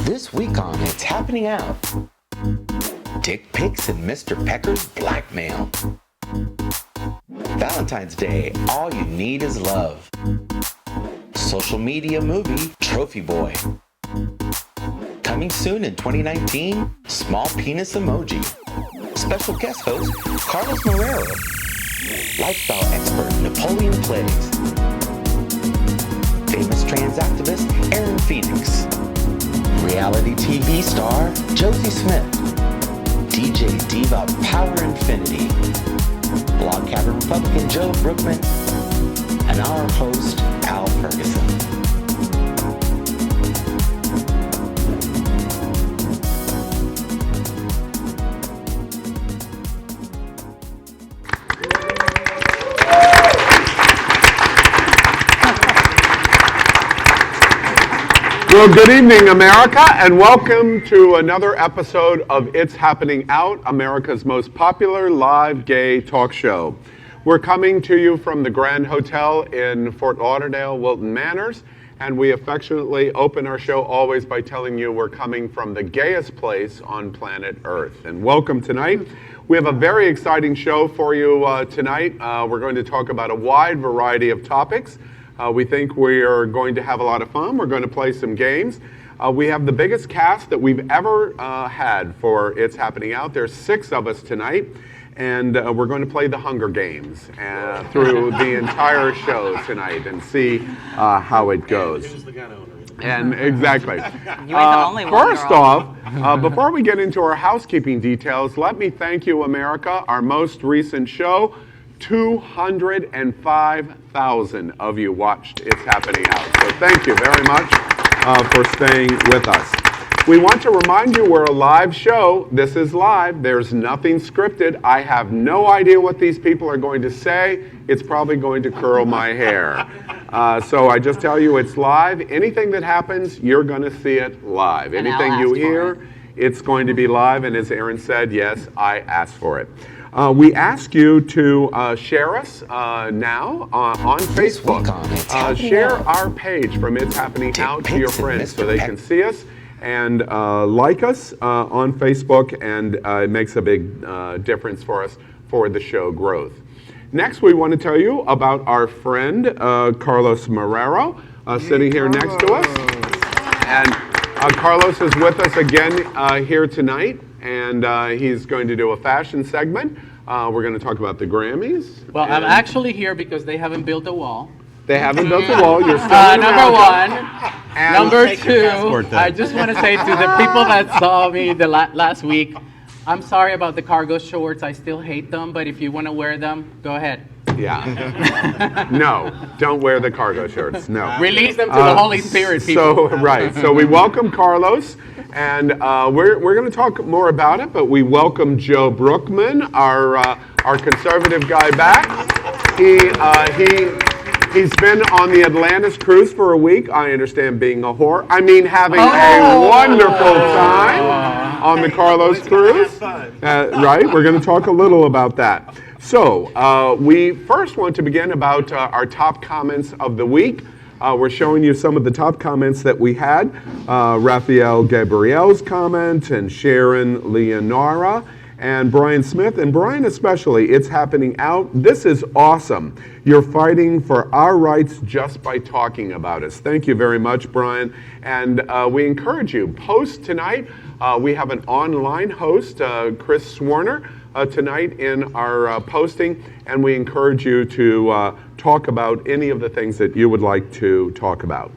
This week on It's Happening Out, dick pics and Mr. Pecker's blackmail. Valentine's Day, all you need is love. Social media movie, Trophy Boy. Coming soon in 2019, small penis emoji. Special guest host, Carlos Marrero. Lifestyle expert, NapoleonPlays. Famous trans activist, Aaron Phoenix. Reality TV star, Josie Smith. DJ Diva Power Infiniti. Blog Cabin Republican Joe Brookman. And our host, Al Ferguson. Well, good evening, America, and welcome to another episode of It's Happening Out, America's most popular live gay talk show. We're coming to you from the Grand Hotel in Fort Lauderdale, Wilton Manors, and we affectionately open our show always by telling you we're coming from the gayest place on planet Earth. And welcome tonight. We have a very exciting show for you tonight. We're going to talk about a wide variety of topics. We think we are going to have a lot of fun. We're going to play some games. We have the biggest cast that we've ever had for It's Happening Out. There's 6 of us tonight, and we're going to play the Hunger Games through the entire show tonight and see how it goes. And exactly. You ain't the only one, first off, before we get into our housekeeping details, let me thank you, America, our most recent show. 205,000 of you watched It's Happening Out. So thank you very much for staying with us. We want to remind you we're a live show. This is live. There's nothing scripted. I have no idea what these people are going to say. It's probably going to curl my hair. So I just tell you it's live. Anything that happens, you're going to see it live. And anything you hear, it's going to be live. And as Aaron said, yes, I asked for it. We ask you to share us now on Facebook. Share our page from It's Happening Out to your friends so they can see us and like us on Facebook, and it makes a big difference for us for the show growth. Next, we want to tell you about our friend Carlos Marrero sitting here next to us. And Carlos is with us again here tonight. And he's going to do a fashion segment. We're going to talk about the Grammys. Well, I'm actually here because they haven't built a wall. They haven't built a wall. You're still in Number America. one. And Number two, I just want to say to the people that saw me the last week, I'm sorry about the cargo shorts. I still hate them, but if you want to wear them, go ahead. Yeah. No, don't wear the cargo shorts. No. Release them to the Holy Spirit, people. So, right. So we welcome Carlos, and we're going to talk more about it, but we welcome Joe Brookman, our conservative guy, back. He's been on the Atlantis cruise for a week. I understand being a whore. I mean, having a wonderful time on the Carlos cruise. Right? We're going to talk a little about that. So, we first want to begin about our top comments of the week. We're showing you some of the top comments that we had. Raphael Gabriel's comment, and Sharon Leonora, and Brian Smith, and Brian especially. It's Happening Out. This is awesome. You're fighting for our rights just by talking about us. Thank you very much, Brian. And we encourage you, post tonight. We have an online host, Chris Swarner, tonight in our posting, and we encourage you to talk about any of the things that you would like to talk about.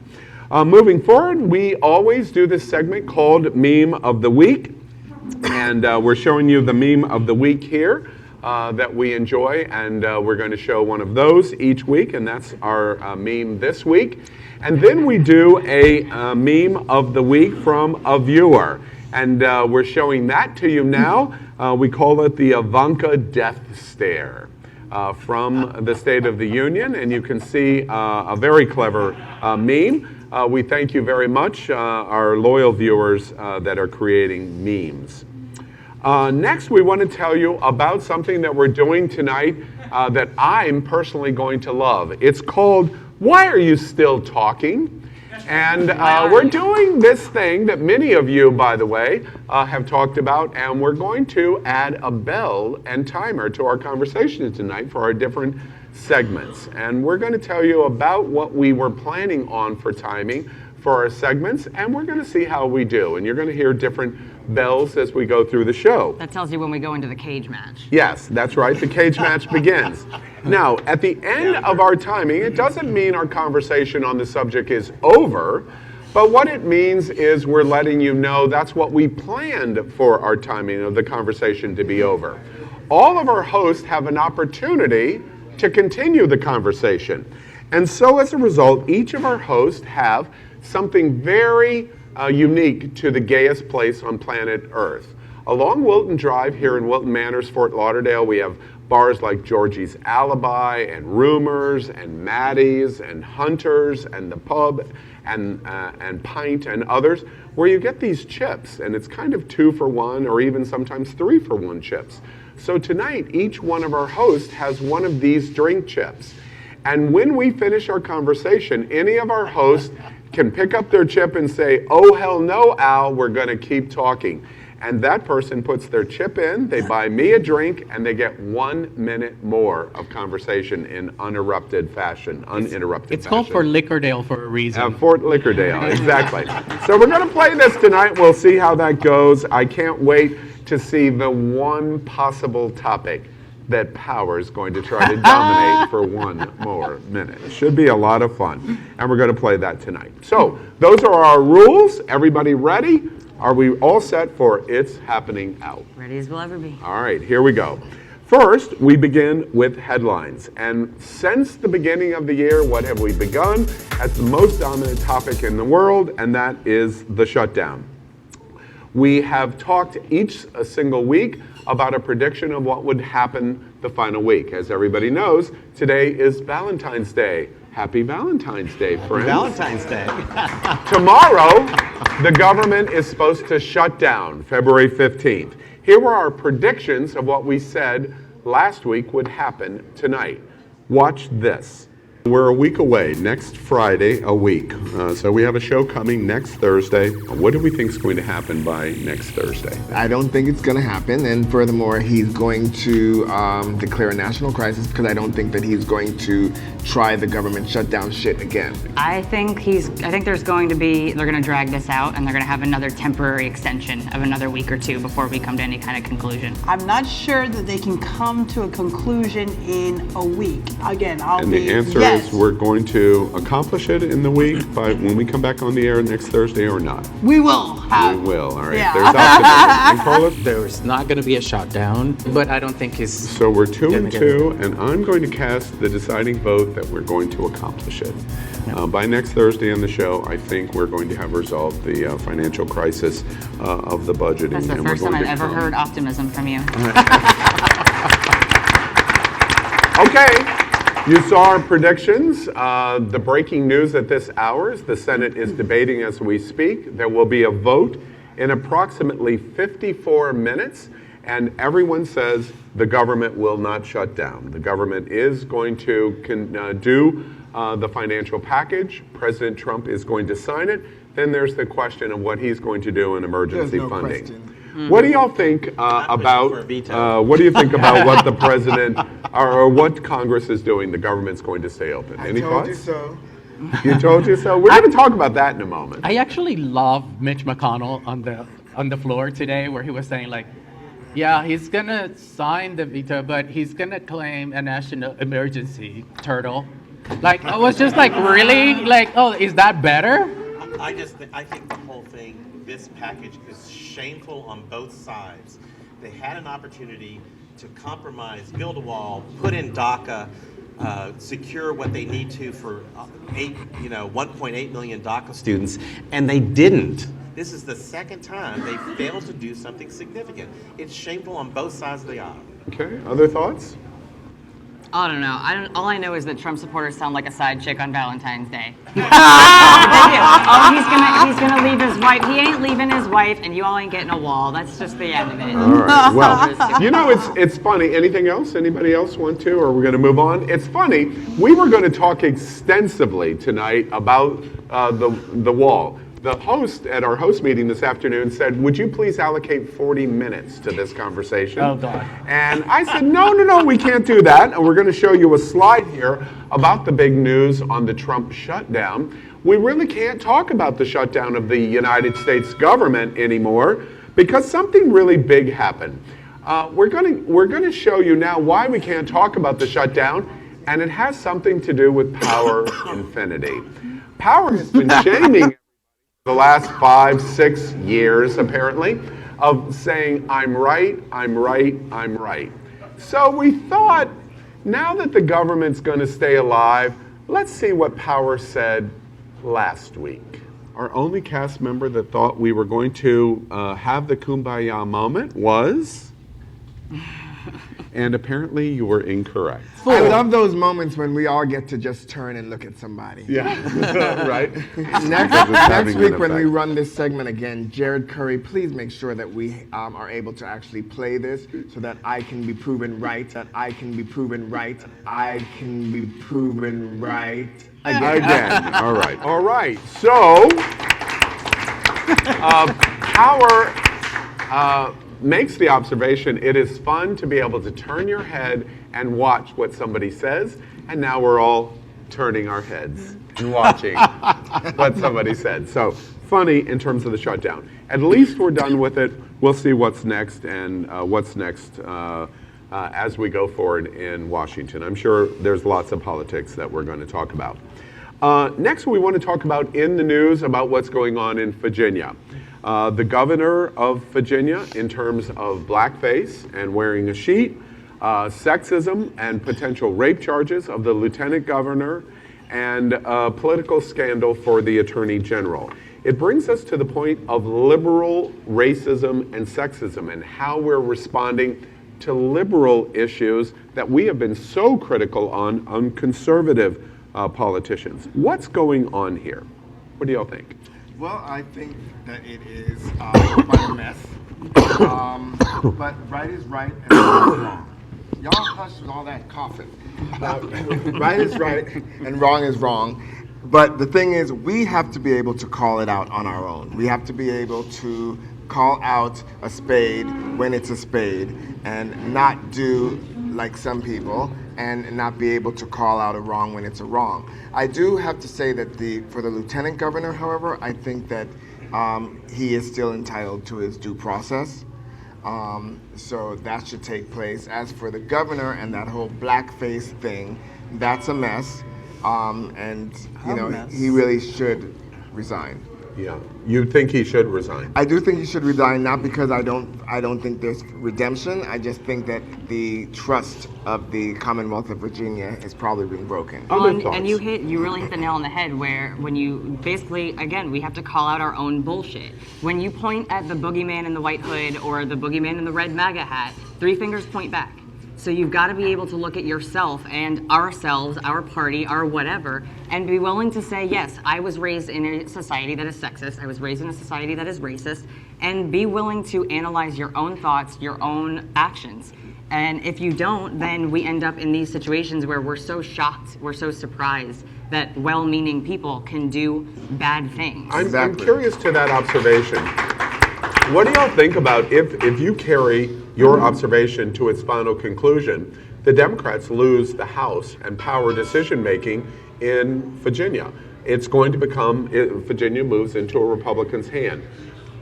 Moving forward, we always do this segment called Meme of the Week, and we're showing you the Meme of the Week here that we enjoy, and we're going to show one of those each week, and that's our meme this week. And then we do a Meme of the Week from a viewer, and we're showing that to you now. We call it the Ivanka Death Stare from the State of the Union, and you can see a very clever meme. We thank you very much, our loyal viewers that are creating memes. Next, we want to tell you about something that we're doing tonight that I'm personally going to love. It's called Why Are You Still Talking? And we're doing this thing that many of you, by the way, have talked about, and we're going to add a bell and timer to our conversation tonight for our different segments. And we're going to tell you about what we were planning on for timing for our segments, and we're going to see how we do. And you're going to hear different bells as we go through the show. That tells you when we go into the cage match. Yes, that's right. The cage match begins. Now, at the end of our timing, it doesn't mean our conversation on the subject is over, but what it means is we're letting you know that's what we planned for our timing of the conversation to be over. All of our hosts have an opportunity to continue the conversation. And so as a result, each of our hosts have something very unique to the gayest place on planet Earth. Along Wilton Drive here in Wilton Manors, Fort Lauderdale, we have bars like Georgie's Alibi and Rumors and Maddie's and Hunter's and The Pub and Pint and others, where you get these chips, and it's kind of 2 for 1 or even sometimes 3 for 1 chips. So tonight, each one of our hosts has one of these drink chips. And when we finish our conversation, any of our hosts can pick up their chip and say, "Oh, hell no, Al, we're going to keep talking." And that person puts their chip in, they buy me a drink, and they get 1 minute more of conversation in uninterrupted fashion. It's called Fort Lickerdale for a reason. Fort Lickerdale, exactly. So we're going to play this tonight. We'll see how that goes. I can't wait to see the one possible topic that Power is going to try to dominate for 1 more minute. It should be a lot of fun, and we're going to play that tonight. So those are our rules. Everybody ready? Are we all set for It's Happening Out? Ready as we'll ever be. All right, here we go. First, we begin with headlines. And since the beginning of the year, what have we begun as the most dominant topic in the world? And that is the shutdown. We have talked each single week about a prediction of what would happen the final week. As everybody knows, today is Valentine's Day. Happy Valentine's Day, friends. Valentine's Day. Tomorrow, the government is supposed to shut down, February 15th. Here were our predictions of what we said last week would happen tonight. Watch this. We're a week away, next Friday, a week. So we have a show coming next Thursday. What do we think is going to happen by next Thursday? I don't think it's going to happen, and furthermore, he's going to declare a national crisis because I don't think that he's going to try the government shutdown shit again. I think they're going to drag this out, and they're going to have another temporary extension of another week or two before we come to any kind of conclusion. I'm not sure that they can come to a conclusion in a week. Again, the answer is we're going to accomplish it in the week, but when we come back on the air next Thursday or not? We will have. We will, all right. Yeah. There's optimism. And Carlos? There's not going to be a shutdown, but I don't think he's... So we're 2-2, and I'm going to cast the deciding vote that we're going to accomplish it. By next Thursday on the show, I think we're going to have resolved the financial crisis of the budget. That's the first time I've ever heard optimism from you. Okay. You saw our predictions. The breaking news at this hour is the Senate is debating as we speak. There will be a vote in approximately 54 minutes, and everyone says the government will not shut down. The government is going to do the financial package. President Trump is going to sign it. Then there's the question of what he's going to do in emergency funding. Question. What do y'all think about? What do you think about what the president or what Congress is doing? The government's going to stay open. Any told thoughts? you so. You told you so. We're going to talk about that in a moment. I actually love Mitch McConnell on the floor today, where he was saying like, yeah, he's gonna sign the veto, but he's gonna claim a national emergency. Turtle. Like, I was just like, really? Like, oh, is that better? I think the whole thing, this package is shameful on both sides. They had an opportunity to compromise, build a wall, put in DACA, secure what they need to for 1.8 million DACA students, and they didn't. This is the second time they failed to do something significant. It's shameful on both sides of the aisle. Okay. Other thoughts? I don't know. All I know is that Trump supporters sound like a side chick on Valentine's Day. They do. Oh, he's gonna leave his wife. He ain't leaving his wife, and you all ain't getting a wall. That's just the end of it. All right. Well, you know, it's funny. Anything else? Anybody else want to? Or we're going to move on? It's funny. We were going to talk extensively tonight about the wall. The host at our host meeting this afternoon said, would you please allocate 40 minutes to this conversation? Oh, God. And I said, no, we can't do that. And we're going to show you a slide here about the big news on the Trump shutdown. We really can't talk about the shutdown of the United States government anymore because something really big happened. We're going to show you now why we can't talk about the shutdown, and it has something to do with Power Infiniti. Power has been shaming the last 5-6 years, apparently, of saying, I'm right. So we thought, now that the government's going to stay alive, let's see what Power said last week. Our only cast member that thought we were going to have the kumbaya moment was... And apparently you were incorrect. I love those moments when we all get to just turn and look at somebody. Yeah, right? Next week when we run this segment again, Jared Curry, please make sure that we are able to actually play this so that I can be proven right, Again. All right. So, Power makes the observation, it is fun to be able to turn your head and watch what somebody says, and now we're all turning our heads and watching what somebody said. So funny in terms of the shutdown. At least we're done with it. We'll see what's next and what's next as we go forward in Washington. I'm sure there's lots of politics that we're going to talk about. Next, we want to talk about in the news about what's going on in Virginia. The governor of Virginia, in terms of blackface and wearing a sheet, sexism and potential rape charges of the lieutenant governor, and a political scandal for the attorney general. It brings us to the point of liberal racism and sexism and how we're responding to liberal issues that we have been so critical on conservative politicians. What's going on here? What do y'all think? Well, I think that it is quite a mess. But right is right and wrong is wrong. Y'all hush with all that coughing. Right is right and wrong is wrong. But the thing is, we have to be able to call it out on our own. We have to be able to call out a spade when it's a spade and not do like some people and not be able to call out a wrong when it's a wrong. I do have to say that for the lieutenant governor, however, I think that he is still entitled to his due process. So that should take place. As for the governor and that whole blackface thing, that's a mess. And you know, he really should resign. Yeah, you think he should resign? I do think he should resign, not because I don't think there's redemption. I just think that the trust of the Commonwealth of Virginia is probably being broken. And you really hit the nail on the head where when you basically, again, we have to call out our own bullshit. When you point at the boogeyman in the white hood or the boogeyman in the red MAGA hat, 3 fingers point back. So you've got to be able to look at yourself and ourselves, our party, our whatever, and be willing to say, yes, I was raised in a society that is sexist, I was raised in a society that is racist, and be willing to analyze your own thoughts, your own actions. And if you don't, then we end up in these situations where we're so shocked, we're so surprised that well-meaning people can do bad things. I'm curious to that observation. What do y'all think about if you carry your observation to its final conclusion, the Democrats lose the House and power decision-making in Virginia? It's going to become, Virginia moves into a Republican's hand.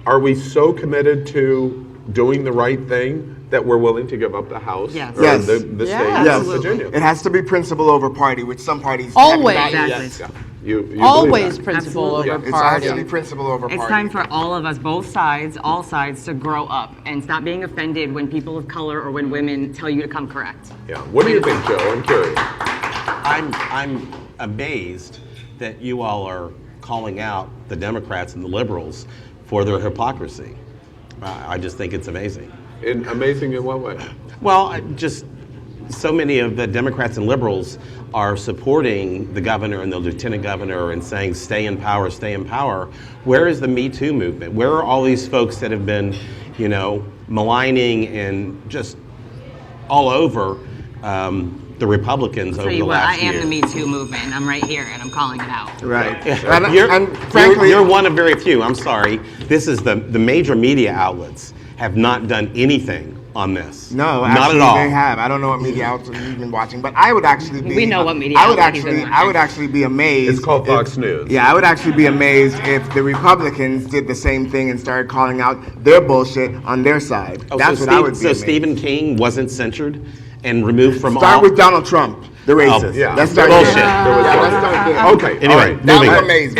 Are we so committed to doing the right thing that we're willing to give up the House? Yes. Or Yes. the state Yes. of Virginia? It has to be principle over party, which some parties Always. have not Exactly. yet. You believe Always that? principle Absolutely. over It's has to party. be principle over party. It's time for all of us, both sides, all sides, to grow up and stop being offended when people of color or when women tell you to come correct. Yeah. What do you think, Joe? I'm curious. I'm amazed that you all are calling out the Democrats and the liberals for their hypocrisy. I just think it's amazing. Amazing in what way? Well, so many of the Democrats and liberals are supporting the governor and the lieutenant governor and saying, stay in power, stay in power. Where is the Me Too movement? Where are all these folks that have been, maligning and just all over the Republicans over the last year? I am the Me Too movement. I'm right here, and I'm calling it out. Right. You're one of very few. I'm sorry. This is the major media outlets have not done anything on this. No, not actually, at all. they have. I don't know what media outlets you've been watching, but I would actually be. We know what media I would outlets he's been actually, I would actually be amazed. It's called Fox News. Yeah, I would actually be amazed if the Republicans did the same thing and started calling out their bullshit on their side. That's what I would be So amazed. Stephen King wasn't censored and removed from all. Start with Donald Trump, the racist. Yeah, Let's start bullshit. there. There was Yeah, bullshit. let's start there. Okay. Anyway, all right. That was moving. amazing.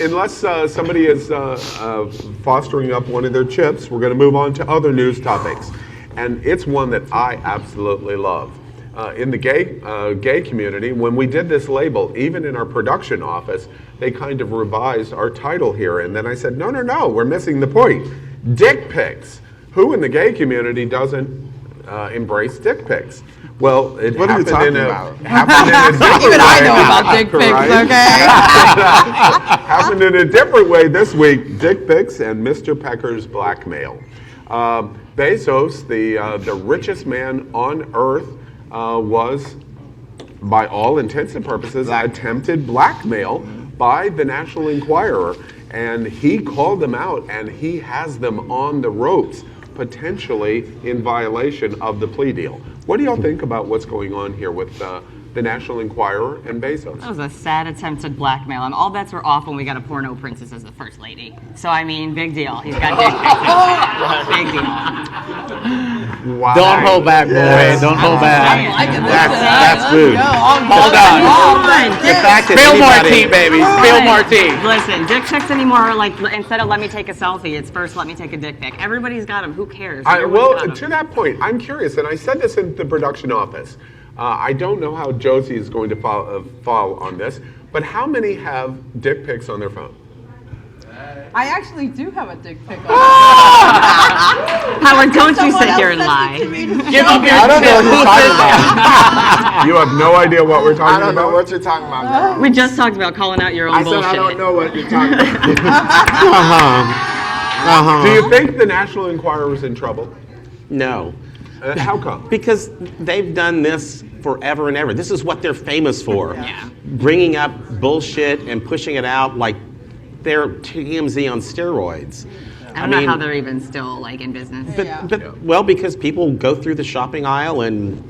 Unless somebody is fostering up one of their chips, we're going to move on to other news topics, and it's one that I absolutely love. In the gay community, when we did this label, even in our production office, they kind of revised our title here, and then I said, no, we're missing the point. Dick pics. Who in the gay community doesn't embrace dick pics? Well, it What are you happened talking about? happened in a different Even way. I know about dick pics, Right? okay? Happened in a different way this week. Dick pics and Mr. Pecker's blackmail. Bezos, the richest man on earth, was, by all intents and purposes, attempted blackmail by the National Enquirer, and he called them out, and he has them on the ropes, potentially in violation of the plea deal. What do y'all think about what's going on here with the National Enquirer and Bezos? That was a sad attempted blackmail, and all bets were off when we got a porno princess as the first lady. So I mean, big deal. He's got dick pics. Big deal. Wow. Don't hold back, boy. Don't hold back. That's good. Hold on. The fact that Spill more anybody- tea, baby. Spill more tea. Listen, dick pics anymore are like, instead of let me take a selfie, it's first let me take a dick pic. Everybody's got them. Who cares? Everyone's got 'em. To that point, I'm curious, and I said this in the production office. I don't know how Josie is going to fall on this, but how many have dick pics on their phone? I actually do have a dick pic on. Howard, don't you Someone sit here else and sent it to lie. me to Give show up me. your I don't know what you're talking about. You have no idea what we're talking I don't know about? what you're talking about, girl. We just talked about calling out your own I said bullshit. I don't know what you're talking about. Do you think the National Enquirer is in trouble? No. How come? Because they've done this forever and ever. This is what they're famous for. Yeah. Bringing up bullshit and pushing it out like they're TMZ on steroids. I don't know how they're even still like in business. Well, because people go through the shopping aisle and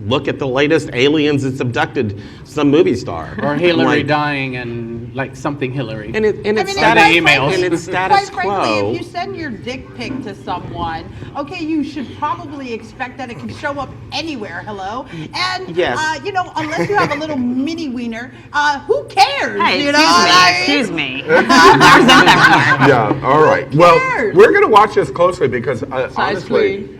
look at the latest aliens that's abducted some movie star. Or Hillary Like- dying and like something Hillary. And, it's I mean, status, quite emails. and it's Quite status frankly, quo. if you send your dick pic to someone, okay, you should probably expect that it can show up anywhere. Hello, and Yes. Unless you have a little mini wiener, who cares? Hey, you know, excuse me. Represent that part. Yeah, all right. Well, cares? we're going to watch this closely because honestly, size queen.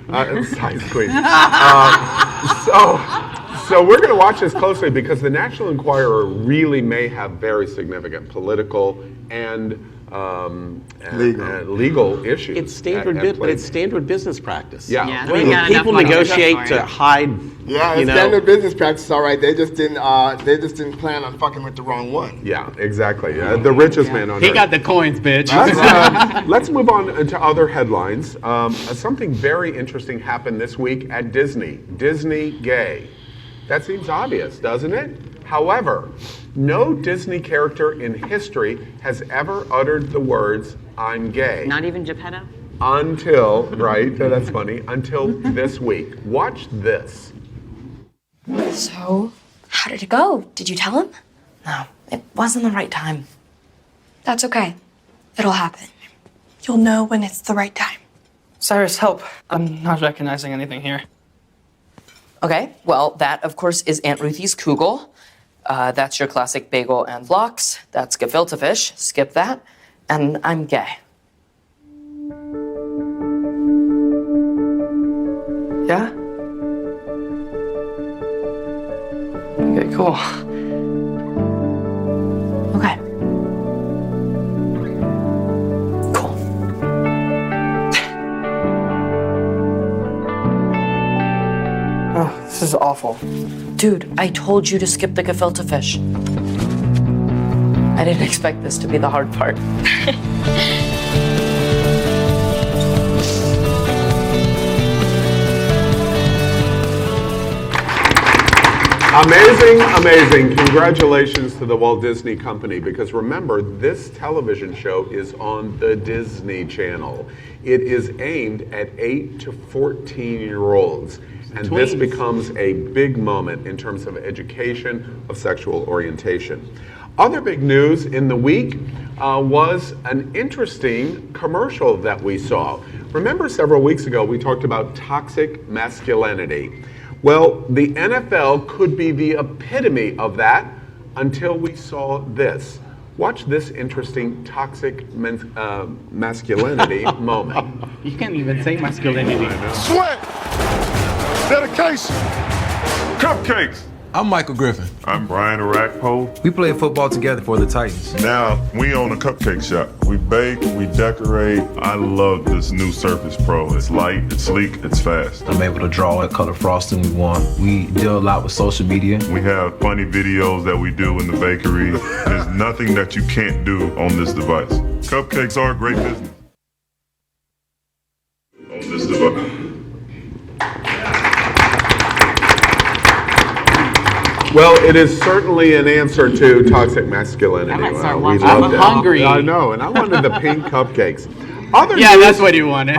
So we're going to watch this closely because the National Enquirer really may have very significant political and legal issues. It's standard, at but play. it's standard business practice. Yeah. Yeah, Well, we got enough People money negotiate for to it. hide. Yeah, you it's know, standard business practice, all right. They just didn't plan on fucking with the wrong one. Yeah, exactly. The richest man on He earth. got the coins, bitch. Let's move on to other headlines. Something very interesting happened this week at Disney. Disney gay. That seems obvious, doesn't it? However, no Disney character in history has ever uttered the words, "I'm gay." Not even Geppetto? Until, right, that's funny, until this week. Watch this. So, how did it go? Did you tell him? No, it wasn't the right time. That's okay. It'll happen. You'll know when it's the right time. Cyrus, help. I'm not recognizing anything here. Okay, well, that, of course, is Aunt Ruthie's kugel. That's your classic bagel and lox. That's gefilte fish. Skip that. And I'm gay. Yeah? Okay, cool. Okay. Cool. Oh, This is awful. Dude, I told you to skip the gefilte fish. I didn't expect this to be the hard part. Amazing, amazing. Congratulations to the Walt Disney Company, because remember, this television show is on the Disney Channel. It is aimed at 8 to 14-year-olds. And this becomes a big moment in terms of education of sexual orientation. Other big news in the week was an interesting commercial that we saw. Remember several weeks ago we talked about toxic masculinity. Well, the NFL could be the epitome of that until we saw this. Watch this interesting toxic masculinity moment. You can't even say masculinity. Sweat, dedication, cupcakes. I'm Michael Griffin. I'm Brian Arakpo. We play football together for the Titans. Now, we own a cupcake shop. We bake, we decorate. I love this new Surface Pro. It's light, it's sleek, it's fast. I'm able to draw what color frosting we want. We deal a lot with social media. We have funny videos that we do in the bakery. There's nothing that you can't do on this device. Cupcakes are a great business. On this device. Well, it is certainly an answer to toxic masculinity. I might start We watching. loved I'm it. hungry. I know, and I wanted the pink cupcakes. Other Yeah, news- that's what you wanted.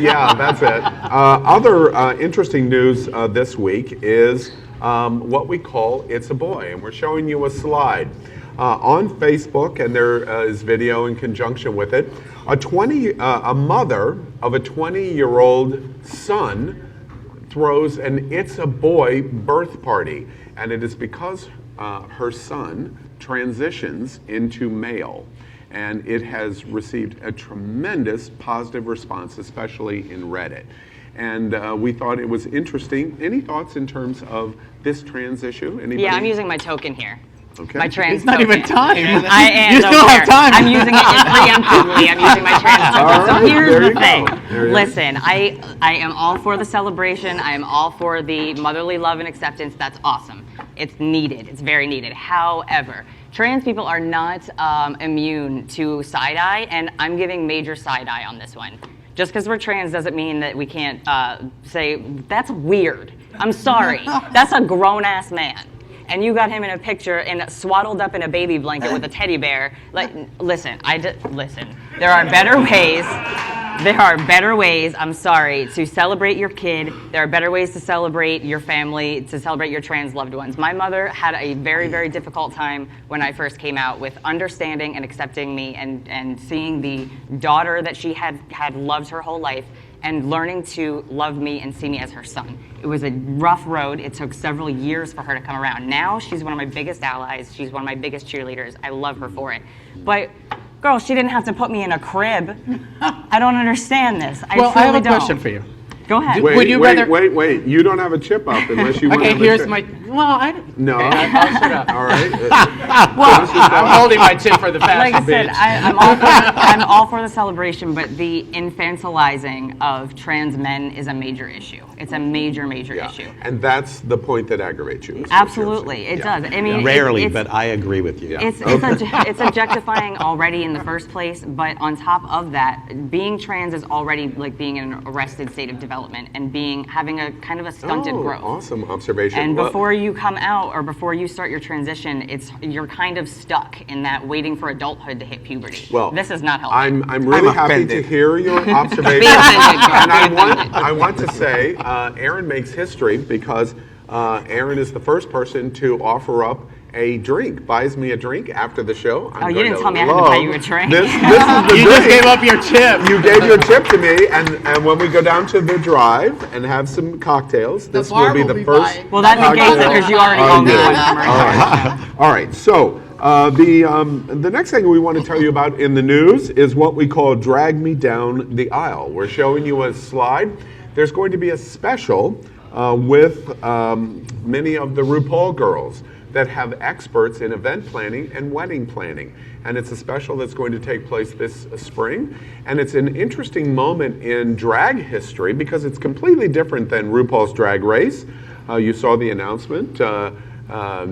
Yeah, that's it. Other interesting news this week is what we call It's a Boy, and we're showing you a slide. On Facebook, and there is video in conjunction with it, a mother of a 20-year-old son throws an It's a Boy birth party. And it is because her son transitions into male. And it has received a tremendous positive response, especially in Reddit. And we thought it was interesting. Any thoughts in terms of this trans issue? Anybody? Yeah, I'm using my token here. Okay. My trans It's not token. even time. I am. You still have time. I'm using it preemptively. I'm using my trans token. All right, So here's there the you go. thing. There you go. Listen, I am all for the celebration. I am all for the motherly love and acceptance. That's awesome. It's needed. It's very needed. However, trans people are not immune to side-eye, and I'm giving major side-eye on this one. Just because we're trans doesn't mean that we can't say, that's weird. I'm sorry. That's a grown-ass man. And you got him in a picture and swaddled up in a baby blanket with a teddy bear. Like, listen, listen. There are better ways. There are better ways, I'm sorry, to celebrate your kid. There are better ways to celebrate your family, to celebrate your trans loved ones. My mother had a very, very difficult time when I first came out with understanding and accepting me and seeing the daughter that she had loved her whole life and learning to love me and see me as her son. It was a rough road. It took several years for her to come around. Now she's one of my biggest allies. She's one of my biggest cheerleaders. I love her for it. But girl, she didn't have to put me in a crib. I don't understand this. I have a don't. question for you. Go ahead. Would you rather? Wait. You don't have a chip up unless you want to Okay, have a here's chip. my. Well, I don't. No. Okay, I'll shut up. All right. I'm holding my chip for the fashion, Like I said, bitch. I'm all for the celebration, but the infantilizing of trans men is a major issue. It's a major issue. And that's the point that aggravates you. is what you're Absolutely, saying. it Yeah. does. I mean, Rarely, it's, but I agree with you. It's objectifying already in the first place, but on top of that, being trans is already like being in an arrested state of development and having a kind of a stunted growth. Awesome observation. And Well, before you come out or before you start your transition, you're kind of stuck in that waiting for adulthood to hit puberty. Well, this is not helping. I'm really happy to hear your observation. Be offended, girl. And Be offended. I want to say, Aaron makes history because Aaron is the first person to offer up a drink, buys me a drink after the show. Oh, you didn't tell me I had to pay you a drink. This is the You drink. just gave up your chip. You gave your tip to me, and when we go down to the drive and have some cocktails, this will be the first. Well, that negates it because you already owe me one from her. All right. So the next thing we want to tell you about in the news is what we call "Drag Me Down the Aisle." We're showing you a slide. There's going to be a special with many of the RuPaul girls that have experts in event planning and wedding planning. And it's a special that's going to take place this spring. And it's an interesting moment in drag history because it's completely different than RuPaul's Drag Race. You saw the announcement.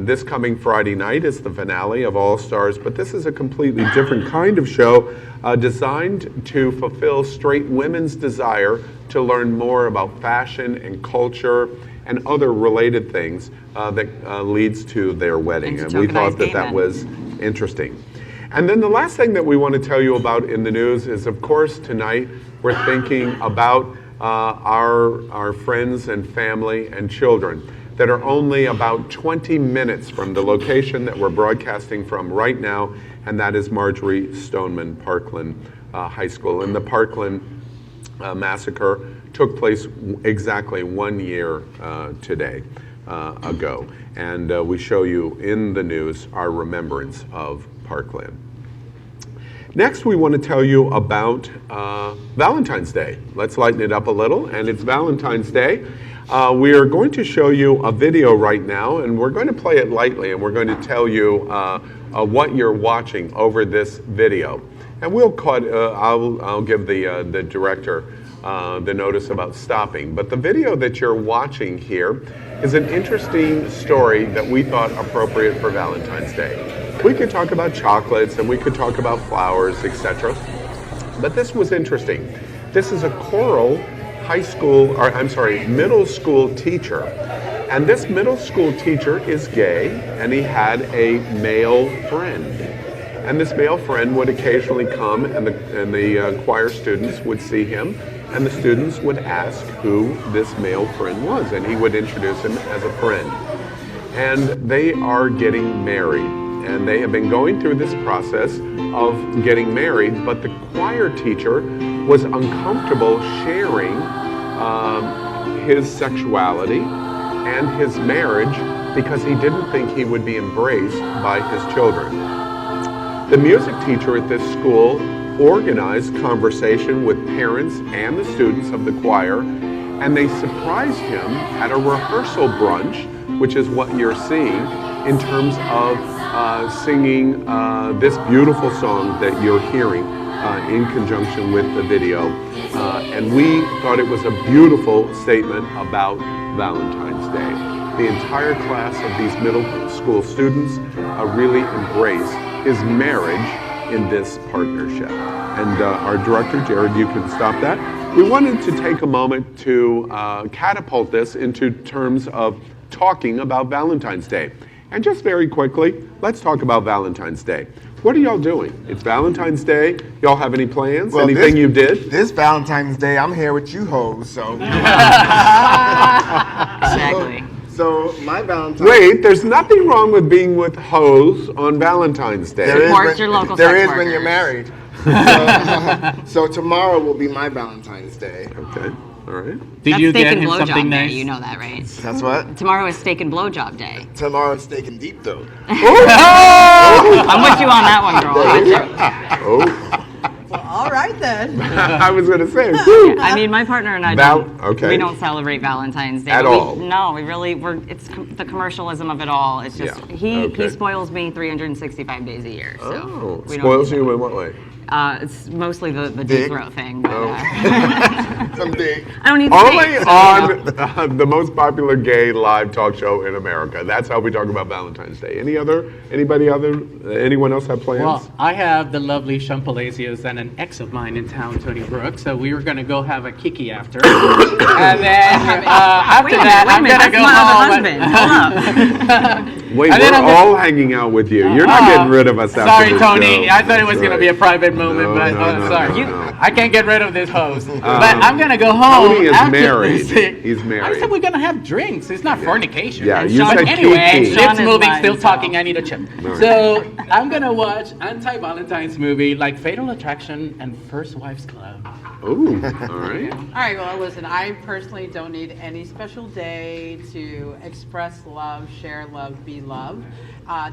This coming Friday night is the finale of All Stars, but this is a completely different kind of show designed to fulfill straight women's desire to learn more about fashion and culture and other related things that leads to their wedding. And we thought that was interesting. And then the last thing that we want to tell you about in the news is, of course, tonight we're thinking about our friends and family and children that are only about 20 minutes from the location that we're broadcasting from right now, and that is Marjorie Stoneman Parkland High School. And the Parkland massacre took place exactly 1 year today ago. And we show you in the news our remembrance of Parkland. Next, we want to tell you about Valentine's Day. Let's lighten it up a little, and it's Valentine's Day. We are going to show you a video right now, and we're going to play it lightly, and we're going to tell you what you're watching over this video. And we'll cut, I'll give the director the notice about stopping. But the video that you're watching here is an interesting story that we thought appropriate for Valentine's Day. We could talk about chocolates, and we could talk about flowers, etc. But this was interesting. This is a Coral middle school teacher. And this middle school teacher is gay, and he had a male friend. And this male friend would occasionally come, and the choir students would see him, and the students would ask who this male friend was, and he would introduce him as a friend. And they are getting married, and they have been going through this process of getting married, but the choir teacher was uncomfortable sharing his sexuality and his marriage because he didn't think he would be embraced by his children. The music teacher at this school organized conversation with parents and the students of the choir, and they surprised him at a rehearsal brunch, which is what you're seeing, in terms of singing this beautiful song that you're hearing in conjunction with the video. And we thought it was a beautiful statement about Valentine's Day. The entire class of these middle school students really embrace his marriage in this partnership. And our director, Jared, you can stop that. We wanted to take a moment to catapult this into terms of talking about Valentine's Day. And just very quickly, let's talk about Valentine's Day. What are y'all doing? It's Valentine's Day. Y'all have any plans? Well, Anything you did? This Valentine's Day, I'm here with you hoes, so. Exactly. So my Valentine's. Wait, there's nothing wrong with being with hoes on Valentine's Day. Support your local There sex is workers. when you're married. So tomorrow will be my Valentine's Day. Okay, all right. Did That's you steak get and him blowjob something day. nice? You know that, right? That's what? Tomorrow is steak and blowjob day. Tomorrow it's steak and deep throat. I'm with you on that one, girl. Oh, Well, all right then. I was going to say, whew. I mean, my partner and I we don't celebrate Valentine's Day. At but all? No, it's the commercialism of it all. It's just, Yeah, he spoils me 365 days a year. So we don't Spoils do you that. in what way? It's mostly the deep Dick? throat thing. But, Some dick. I don't need to Only say, so, on the most popular gay live talk show in America. That's how we talk about Valentine's Day. Anyone else have plans? Well, I have the lovely Shawn Palacious and an ex of mine in town, Tony Brooks. So we were going to go have a kiki after. And then after that, I'm going to go home. Wait, and then we're I'm all hanging out with you. You're not getting rid of us after Sorry, this Tony. show. I thought it was going to be a private moment, No, but no, sorry. no. I can't get rid of this host. But I'm going to go home. Tony is after married. this. He's married. I said we're going to have drinks. It's not fornication. Yeah, And you Shawn- said anyway, kiki. Shawn lips is moving, mine, still so. talking. I need a chip. right. So I'm going to watch anti-Valentine's movie like Fatal Attraction and First Wives Club. Ooh, all right. All right, well, listen, I personally don't need any special day to express love, share love, be loved.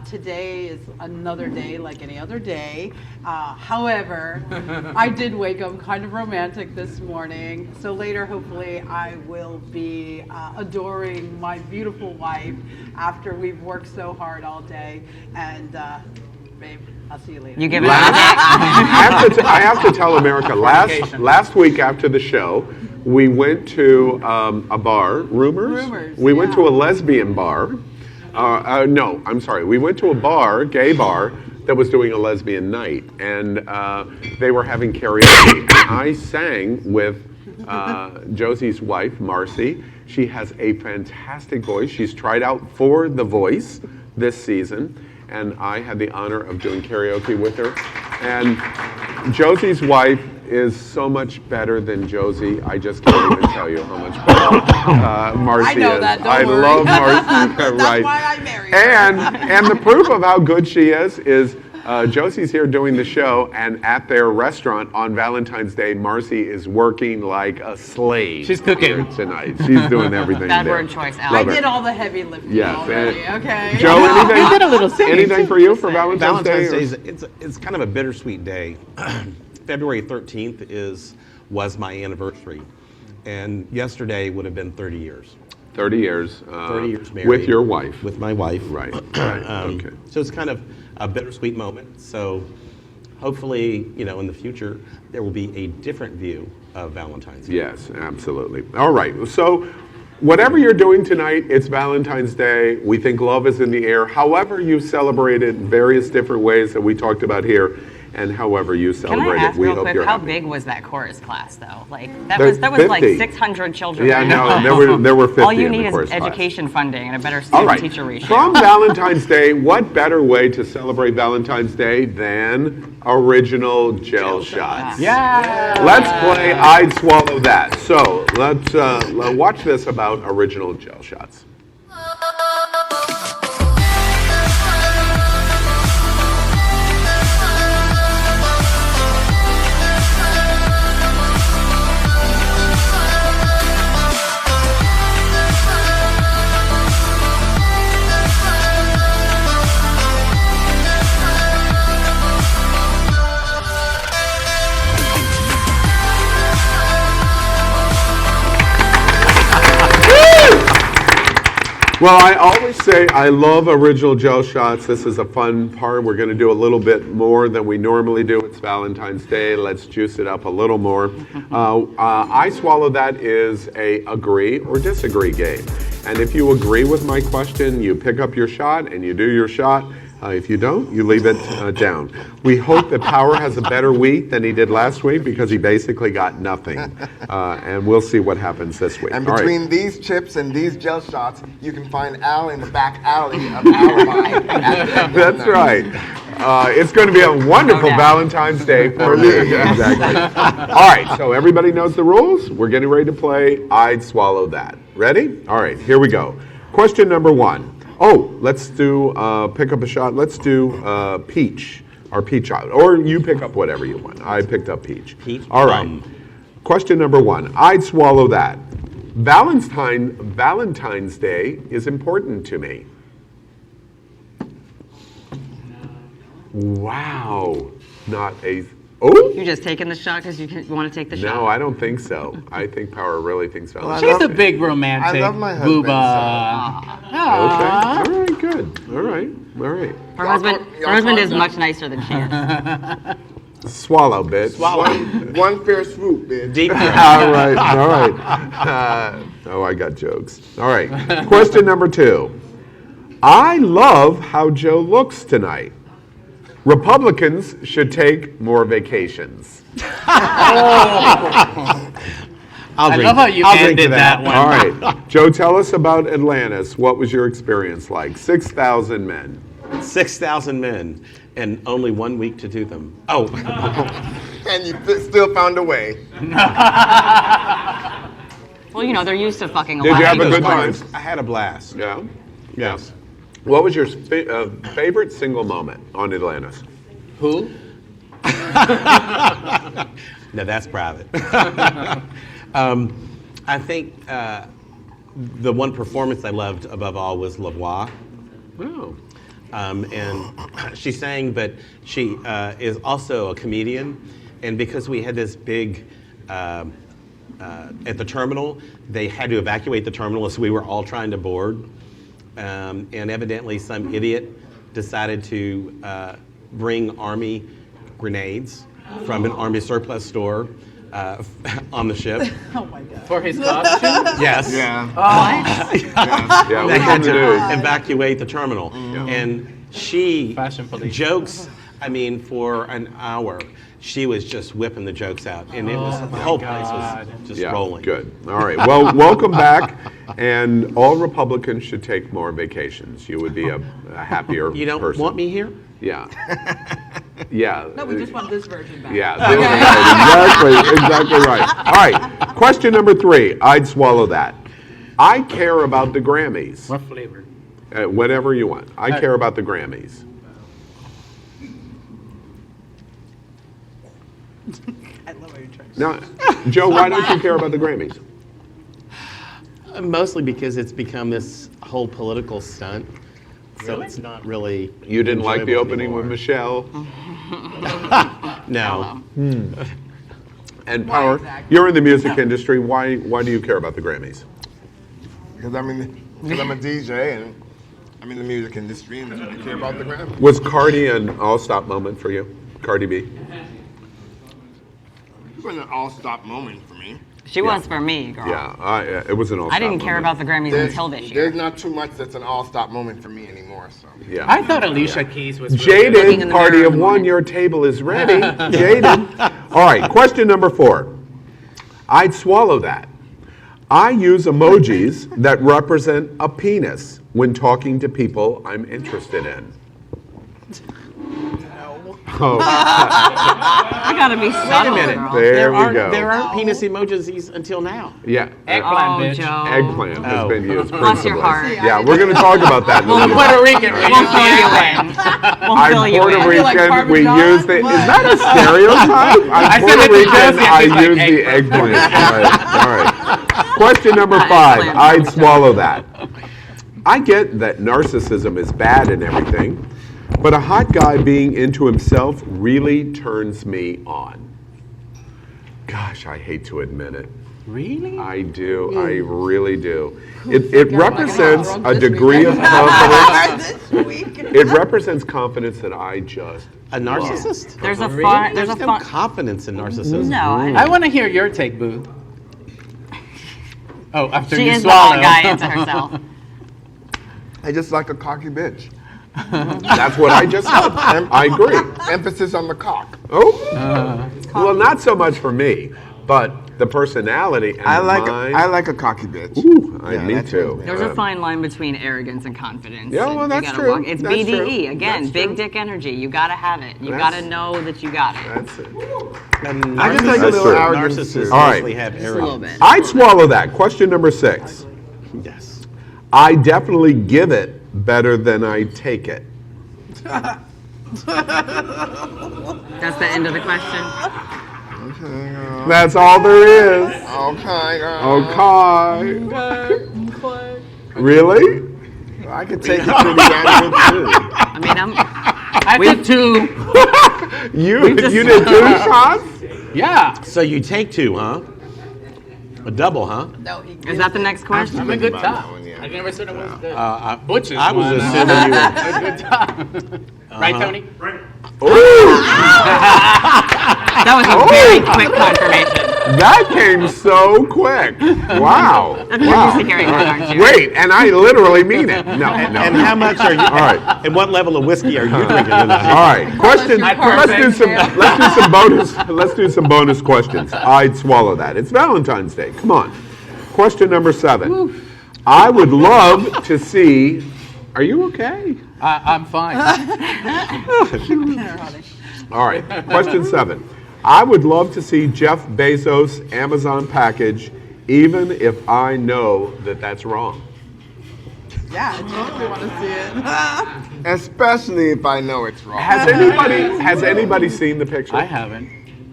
Today is another day like any other day. However, I did wake up kind of romantic this morning. So later, hopefully, I will be adoring my beautiful wife after we've worked so hard all day. And, babe, I'll see you later. You give it I have to tell America, last week after the show, We went to a bar, Rumors? We went to a lesbian bar. No, I'm sorry. We went to a bar, gay bar, that was doing a lesbian night. And they were having karaoke. And I sang with Josie's wife, Marcy. She has a fantastic voice. She's tried out for The Voice this season. And I had the honor of doing karaoke with her. And Josie's wife is so much better than Josie. I just can't even tell you how much better Marcy I know is. that, don't I worry. love Marcy. That's right. why I married her. And the proof of how good she is Josie's here doing the show, and at their restaurant on Valentine's Day, Marcy is working like a slave. She's cooking here tonight. She's doing everything. Bad there. word choice, Al. I did all the heavy lifting already, okay? Joe, anything? You did a little singing, Anything too. for you for Valentine's Day? Valentine's Day it's kind of a bittersweet day. February 13th was my anniversary, and yesterday would have been 30 years. 30 years. 30 years married. With your wife. With my wife. Right. Right. Okay. So it's kind of a bittersweet moment. So hopefully, in the future, there will be a different view of Valentine's Day. Yes, absolutely. All right. So whatever you're doing tonight, it's Valentine's Day. We think love is in the air. However you celebrate it in various different ways that we talked about here, and however you Can celebrate I ask it, we real hope quick, you're how happy. big was that chorus class though? Like that There's was like 50. 600 children. Yeah, no, there were 50 All you in the need is chorus class. education funding and a better All right. student-teacher ratio. From Valentine's Day, what better way to celebrate Valentine's Day than original gel shots? Yeah. Let's play I'd Swallow That. So let's watch this about original gel shots. Well, I always say I love original gel shots. This is a fun part. We're going to do a little bit more than we normally do. It's Valentine's Day. Let's juice it up a little more. I Swallow That is a agree or disagree game. And if you agree with my question, you pick up your shot and you do your shot. If you don't, you leave it down. We hope that Power has a better week than he did last week because he basically got nothing. And we'll see what happens this week. And All right. between these chips and these gel shots, you can find Al in the back alley of Alibi. That's right. It's going to be a wonderful Valentine's Day for me. Exactly. All right, so everybody knows the rules. We're getting ready to play I'd Swallow That. Ready? All right, here we go. Question number 1. Oh, let's do, pick up a shot. Let's do peach, or peach shot. Or you pick up whatever you want. I picked up peach. Peach All right. Question number 1. I'd swallow that. Valentine's Day is important to me. Wow. Not a... Oh! You're just taking the shot because you want to take the shot? No, I don't think so. I think Power really thinks Valentine's She's Day. a big romantic. I love my husband, Okay. All right, good. All right. All right. Her husband is much nicer than she is. Swallow, bitch. One fair swoop, bitch. Deep All right. All right. Oh, I got jokes. All right. Question number 2. I love how Joe looks tonight. Republicans should take more vacations. I love how you ended that one. All right. Joe, tell us about Atlantis. What was your experience like? 6,000 men. 6,000 men, and only 1 week to do them. Oh. And you still found a way. Well, they're used to fucking a lot. Did you have a good time? I had a blast. Yeah? Yes. What was your favorite single moment on Atlantis? Who? No, that's private. I think the one performance I loved above all was Lavoie. Oh. And she sang, but she is also a comedian. And because we had this big, at the terminal, they had to evacuate the terminal, so we were all trying to board. And evidently some idiot decided to bring Army grenades from an Army surplus store on the ship. Oh my God. For his costume? Yes. Yeah. Yeah, They we had can do to it. evacuate the terminal. And she Fashion police. jokes, I mean, for an hour, she was just whipping the jokes out. And it was, the whole place was just Yeah, rolling. good. All right. Well, welcome back. And all Republicans should take more vacations. You would be a happier You don't person. want me here? Yeah. Yeah. No, we just want this version back. Yeah. Exactly right. All right. Question number 3. I'd swallow that. I care about the Grammys. What flavor? Whatever you want. I care about the Grammys. I love how you're trying. Now, Joe, why don't you care about the Grammys? Mostly because it's become this whole political stunt. So it's not really. You didn't like the enjoyable opening with anymore. Michelle? No. And Power, you're in the music industry. Why do you care about the Grammys? Because I'm a DJ and I'm in the music industry and I care about the Grammys. Was Cardi an all-stop moment for you? Cardi B? It wasn't an all-stop moment for me. She was for me, girl. Yeah, it was an all-stop I didn't care moment. about the Grammys until this year. There's not too much that's an all-stop moment for me anymore. So Yeah. I thought Alicia Keys was really Looking in Jaded, the party mirror of in the one, morning. your table is ready. Jaded. All right, question number 4. I'd swallow that. I use emojis that represent a penis when talking to people I'm interested in. Oh, I gotta be Wait a subtle, minute. girl. there we go. There aren't penis emojis until now. Yeah, Eggplant, Oh, bitch. Joe. eggplant has Oh. been used. Bless your principally. heart. Yeah, we're going to talk about that in a We'll little Puerto bit. Rican. We'll fill you in. We'll I'm fill you Puerto in. Rican. We Parmesan? use the. Is What? that a stereotype? I'm I said Puerto it to Rican. Josie, and I she's like, use the eggplant. eggplant. All right. Question number 5. Eggplant. I'd swallow that. I get that narcissism is bad and everything, but a hot guy being into himself really turns me on. Gosh, I hate to admit it. Really? I do. I really do. It represents drunk a this degree of weekend. confidence. This week. It represents confidence that I just A narcissist? There's a Really? fun. There's a no fun. confidence in narcissism. No, I want to hear your take, Boo. Oh, after she you is the swallow. hot guy into herself. I just like a cocky bitch. That's what I just said. I agree. Emphasis on the cock. Oh, well, not so much for me, but the personality and I the mind. like a cocky bitch. Ooh, me that's too. what There's a fine line between arrogance and confidence. Yeah, well, You that's gotta true. It's That's BDE true. again. That's Big true. dick energy. You gotta have it. You That's- gotta know that you got it. That's it. And I just like a That's little true. arrogance narcissists too. All right. mostly have Just a little arrogance. bit. I'd swallow that. Question number 6. Yes. I definitely give it better than I take it. That's the end of the question. That's all there is. Okay, girl. Okay. Really? I could take it pretty damn good too. I mean, I did 2. You just- did 2 shots? Yeah. So you take 2, huh? A double, huh? No, he is that the next question? I'm a good About that time. one, yeah. I never said it was the I butcher's I was one. assuming you were. A good time. Right, Tony? That was a very quick confirmation. That came so quick. Wow. You're used to hearing that, aren't you? Wait, and I literally mean it. No, And no. how much are you? All right. And what level of whiskey are you drinking tonight? All right. Question. Perfect. Let's do some bonus questions. I'd swallow that. It's Valentine's Day. Come on. Question number 7. I would love to see. Are you okay? I'm fine. All right. Question 7. I would love to see Jeff Bezos' Amazon package, even if I know that that's wrong. Yeah, I totally want to see it. Especially if I know it's wrong. Has anybody seen the picture? I haven't.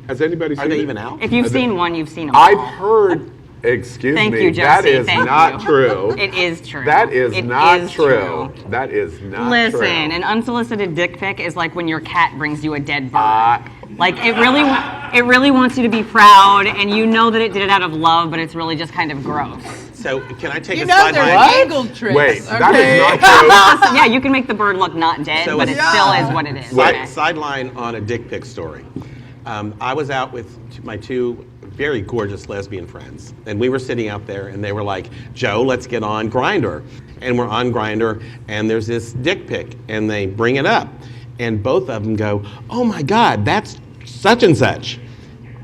Has anybody seen Are they it? even out? If you've seen one, you've seen them all. I've heard. Excuse Thank me. you, Josie. That is Thank not you. true. It is true. That is It not is true. That is not Listen, true. an unsolicited dick pic is like when your cat brings you a dead bird. Like it really wants you to be proud, and you know that it did it out of love, but it's really just kind of gross. So can I take You a know there's sideline? angle tricks. Wait, okay? that is not true. Yeah, you can make the bird look not dead, So but it it's- still is what it is. Side, Okay. sideline on a dick pic story. I was out with my 2 very gorgeous lesbian friends. And we were sitting out there and they were like, Joe, let's get on Grindr. And we're on Grindr and there's this dick pic and they bring it up. And both of them go, oh my God, that's such and such.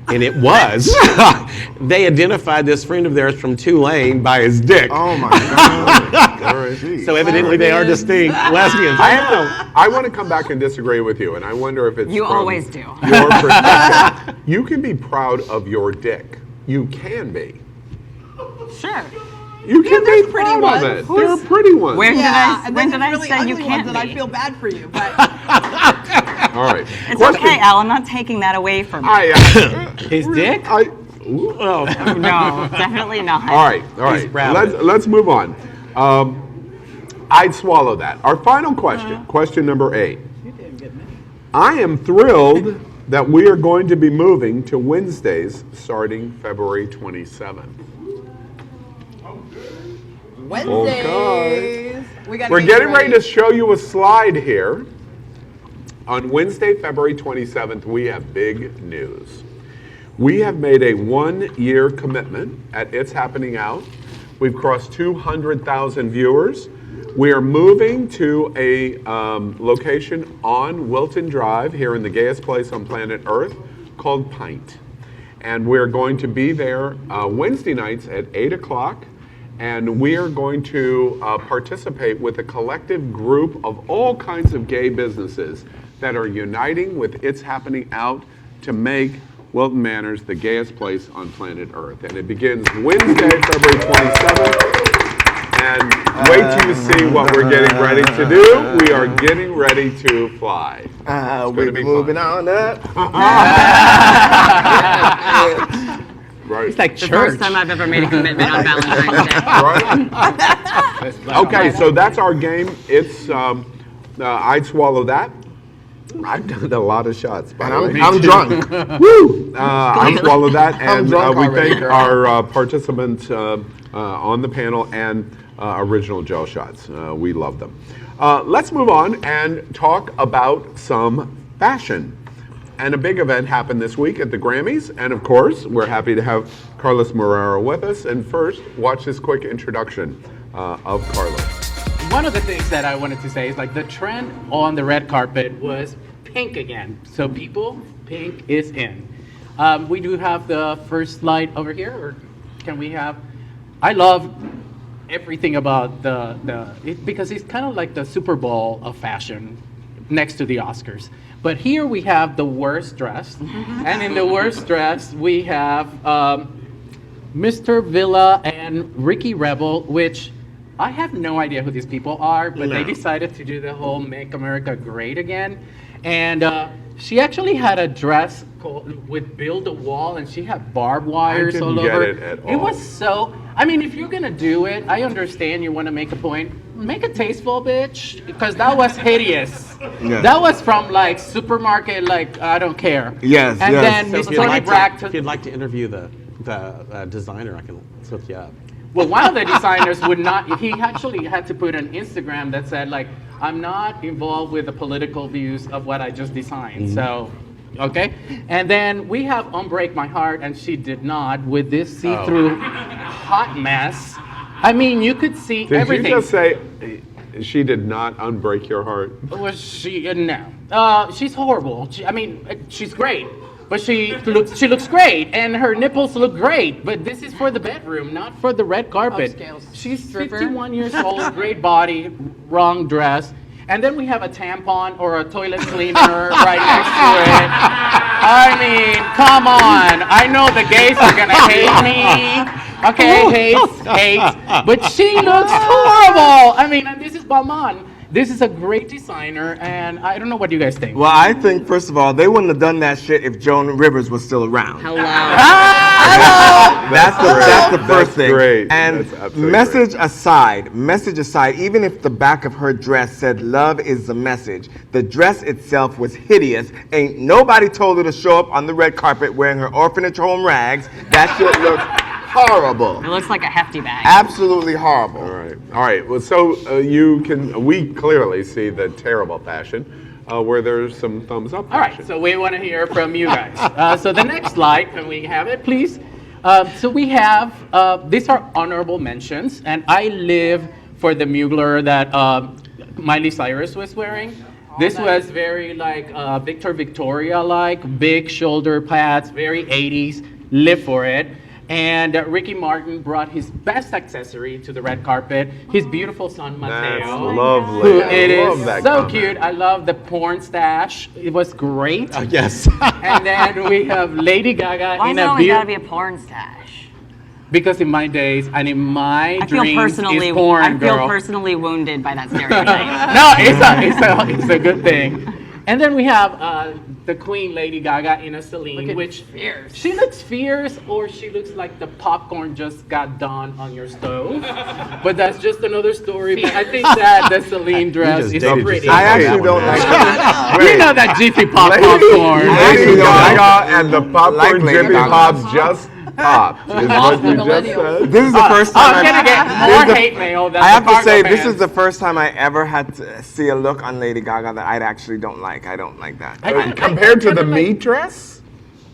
And it was. They identified this friend of theirs from Tulane by his dick. Oh my God. So evidently they are distinct lesbians. I want to come back and disagree with you, and I wonder if it's You from always do. your perspective. You can be proud of your dick. You can be. Sure. You can be there's pretty proud ones. of it. There are pretty ones. When and did then I really say you ugly can't ones that be? I feel bad for you, but All right. It's okay, Al. I'm not taking that away from you. His dick? No, definitely not. All right. Let's move on. I'd swallow that. Our final question, question number 8. I am thrilled that we are going to be moving to Wednesdays starting February 27th. Wednesdays. We're getting ready to show you a slide here. On Wednesday, February 27th, we have big news. We have made a 1-year commitment at It's Happening Out. We've crossed 200,000 viewers. We are moving to a location on Wilton Drive here in the gayest place on planet Earth called Pint. And we're going to be there Wednesday nights at 8 o'clock. And we are going to participate with a collective group of all kinds of gay businesses that are uniting with It's Happening Out to make Wilton Manors the gayest place on planet Earth. And it begins Wednesday, February 27th. And wait till you see what we're getting ready to do. We are getting ready to fly. We're moving on up. Right. It's like The church. first time I've ever made a commitment on Valentine's Day. Right. Okay, so that's our game. It's I'd swallow that. I've done a lot of shots, by the way. I'm drunk. Woo! I'd swallow that, and drunk we already, thank girl. our participants on the panel and Original Joe Shots. We love them. Let's move on and talk about some fashion. And a big event happened this week at the Grammys. And of course, we're happy to have Carlos Marrero with us. And first, watch this quick introduction of Carlos. One of the things that I wanted to say is like the trend on the red carpet was pink again. So people, pink is in. We do have the first slide over here, or can we have? I love everything about because it's kind of like the Super Bowl of fashion next to the Oscars. But here we have the worst dressed, and in the worst dressed we have Mr. Villa and Ricky Rebel, which I have no idea who these people are, but they decided to do the whole Make America Great Again. And she actually had a dress with Build a Wall, and she had barbed wires all over. I didn't get it at all. It was so, I mean, if you're gonna do it, I understand you wanna make a point. Make it tasteful, bitch, because that was hideous. Yeah. That was from like supermarket, like I don't care. Yes, And yes. then So Miss if you'd Tony like Brack to, if you'd like to interview the designer, I can hook you up. Well, one of the designers would not, he actually had to put an Instagram that said like, I'm not involved with the political views of what I just designed, so, okay? And then we have Unbreak My Heart, and she did not, with this see-through hot mess. I mean, you could see everything. Did you just say she did not unbreak your heart? Was she? No. She's horrible. She's great. But she looks great, and her nipples look great. But this is for the bedroom, not for the red carpet. Upscale She's stripper. 51 years old, great body, wrong dress. And then we have a tampon or a toilet cleaner right next to it. I mean, come on. I know the gays are gonna hate me. Okay, hate. But she looks horrible. I mean, and this is Balmain. This is a great designer, and I don't know what you guys think. Well, I think, first of all, they wouldn't have done that shit if Joan Rivers was still around. Hello. That's the first thing. Great. And That's absolutely message aside, even if the back of her dress said love is the message, the dress itself was hideous. Ain't nobody told her to show up on the red carpet wearing her orphanage home rags. That shit looks horrible. It looks like a hefty bag. Absolutely horrible. All right. Well, so we clearly see the terrible fashion. where there's some thumbs up. All right, so we want to hear from you guys. So the next slide, can we have it, please? So we have, these are honorable mentions, and I live for the Mugler that Miley Cyrus was wearing. This was very like Victoria-like, big shoulder pads, very 80s, live for it. And Ricky Martin brought his best accessory to the red carpet, his beautiful son, Mateo. That's lovely. Who it love is that so comment. cute. I love the porn stash. It was great. Yes. And then we have Lady Gaga Why in is it a always gotta be a porn stash? Because in my days and in my I feel dreams, personally, it's porn, I feel girl. personally wounded by that stereotype. No, it's a good thing. And then we have the Queen, Lady Gaga, in a Celine, which fierce. she looks fierce, or she looks like the popcorn just got done on your stove. But that's just another story. But I think that the Celine dress is pretty. I actually don't like it. You know that Jiffy Pop popcorn. Lady Gaga and the popcorn Lady Jiffy Gaga. Pops just popped. Is what you just said. This is the first time I'm gonna get more hate mail than I have the to say, cargo this is pants. the first time I ever had to see a look on Lady Gaga that I actually don't like. I don't like that. Compared to the meat dress?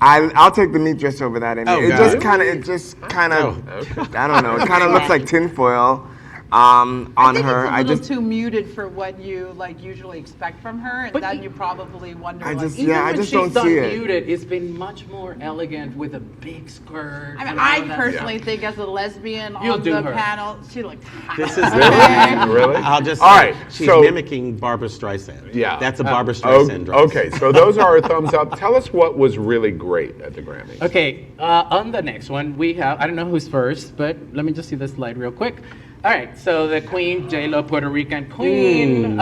I'll take the meat dress over that. Oh, It God. just kind of, I don't know. It kind of looks like tinfoil on I think her. it's a I little just, too muted for what you like usually expect from her, and then you probably wonder. I like, just, even yeah, I when just she's don't done see it. muted, it's been much more elegant with a big skirt. I mean, and all I that personally stuff. think as a lesbian You'll on do the her. panel, she looked hot. This is Really? I'll just All say, right, she's so- mimicking Barbara Streisand. Yeah. That's a Barbara Streisand dress. Okay, so those are our thumbs up. Tell us what was really great at the Grammys. Okay, on the next one, we have, I don't know who's first, but let me just see the slide real quick. All right, so the Queen, J-Lo, Puerto Rican Queen,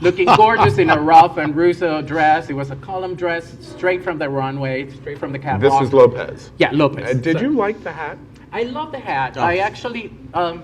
looking gorgeous in a Ralph and Russo dress. It was a column dress, straight from the runway, straight from the catwalk. This is Lopez. Yeah, Lopez. Did So- you like the hat? I love the hat. Oh. I actually, I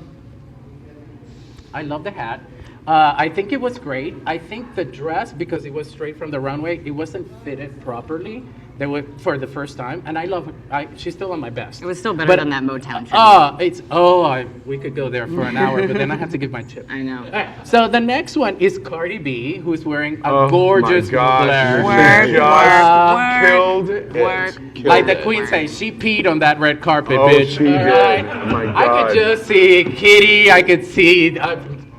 love the hat. I think it was great. I think the dress, because it was straight from the runway, it wasn't fitted properly. They were for the first time, and I love her. She's still on my best. It was still better But- than that Motown tribute. We could go there for an hour, but then I have to give my tip. I know. All right, so the next one is Cardi B, who's wearing a Oh gorgeous my gosh, Mugler. she Work, just work, killed work. it. Killed Like the it. Queen says, she peed on that red carpet, Oh, bitch. she did. Alright? Oh my I God. could just see Kitty. I could see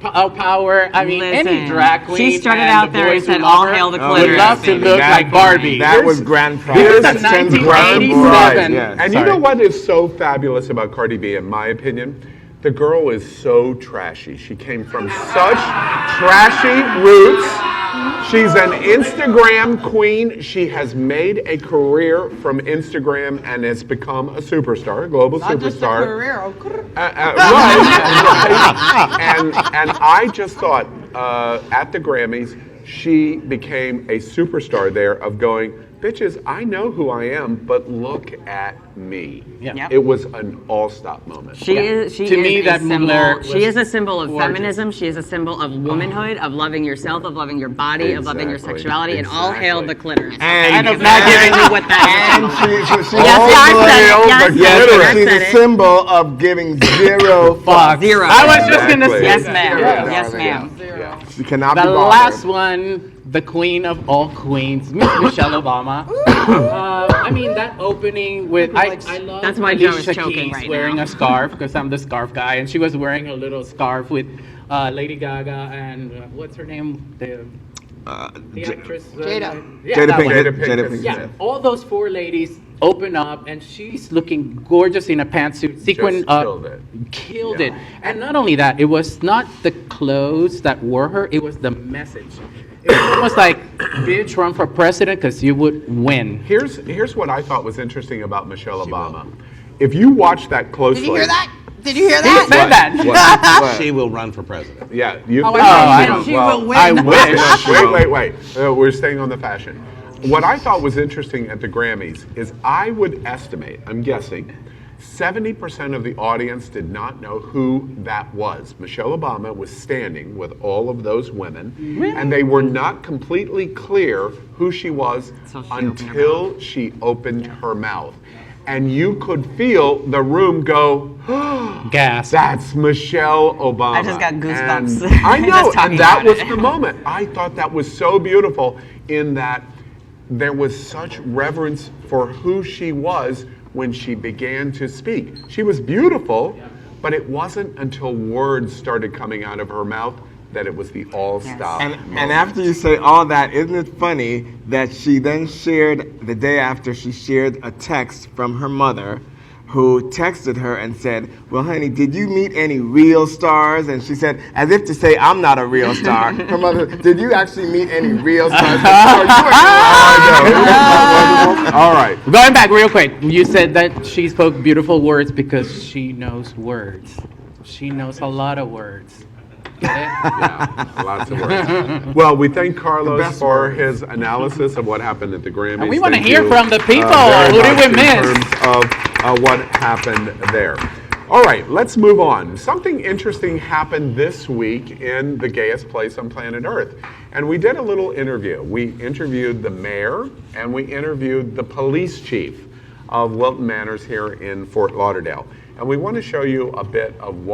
Power. I mean, any Listen, drag queen. she strutted and out the there and boys who said, love "All her hail the would clitoris, love to baby." look like Barbie. That was grand prize. Here's This is a 1987. Yes. And you know what is so fabulous about Cardi B, in my opinion? The girl is so trashy. She came from such trashy roots. She's an Instagram queen. She has made a career from Instagram and has become a superstar, a global Not just a superstar. career. Right. And I just thought at the Grammys, she became a superstar there of going, bitches, I know who I am, but look at me. Yeah. Yep. It was an all-stop moment. She is. She To is me, a that symbol. Mugler She was is a symbol of gorgeous. feminism. She is a symbol of womanhood, of loving yourself, of loving your body, of loving your Exactly. sexuality, and all hail Exactly. the clitoris. And- I'm not giving you what that And is. she Yes, I said it. Yes, the yes, clitoris. I she's said a it. symbol of giving zero fucks. Zero. I was just gonna Exactly. say Yes, that. ma'am. Yeah. Yes, ma'am. Zero. She cannot The be bothered. last one, the queen of all queens, Miss Michelle Obama. I mean, that opening with, I love That's why Joe is Alicia choking Keys right wearing now. a scarf, because I'm the scarf guy, and she was wearing a little scarf with Lady Gaga and what's her name? The actress. Jada. Yeah, Jada that one. Pinkett. Jada Pinkett. Jada Pinkett. Yeah, all those four ladies open up, and she's looking gorgeous in a pantsuit, sequin Just up, killed it. killed Yeah. it. And not only that, it was not the clothes that wore her; it was the message. It was almost like, "Bitch, run for president, because you would win." Here's what I thought was interesting about Michelle Obama. If you watch that closely. Did you hear that? Did you hear He that? said that. What? She will run for president. Yeah, you Oh, think I so? thought she Well, will win. I wish. Wait. We're staying on the fashion. What I thought was interesting at the Grammys is I would estimate, I'm guessing, 70% of the audience did not know who that was. Michelle Obama was standing with all of those women, and they were not completely clear who she was until she opened her mouth. And you could feel the room go, Gas. That's Michelle Obama. I just got goosebumps. And I know, Just talking and that about was it. the moment. I thought that was so beautiful in that there was such reverence for who she was when she began to speak. She was beautiful, but it wasn't until words started coming out of her mouth that it was the all-stop. And after you say all that, isn't it funny that she then shared, the day after, she shared a text from her mother who texted her and said, well, honey, did you meet any real stars? And she said, as if to say, I'm not a real star. Her mother, did you actually meet any real stars? All right. Going back real quick, you said that she spoke beautiful words because she knows words. She knows a lot of words. Get it? Yeah, lots of words. Well, we thank Carlos for his analysis of what happened at the Grammys. And we want to Thank hear you, from the people. very Who did much we miss? In terms of what happened there. All right, let's move on. Something interesting happened this week in the gayest place on planet Earth. And we did a little interview. We interviewed the mayor and we interviewed the police chief of Wilton Manors here in Fort Lauderdale. And we want to show you a bit of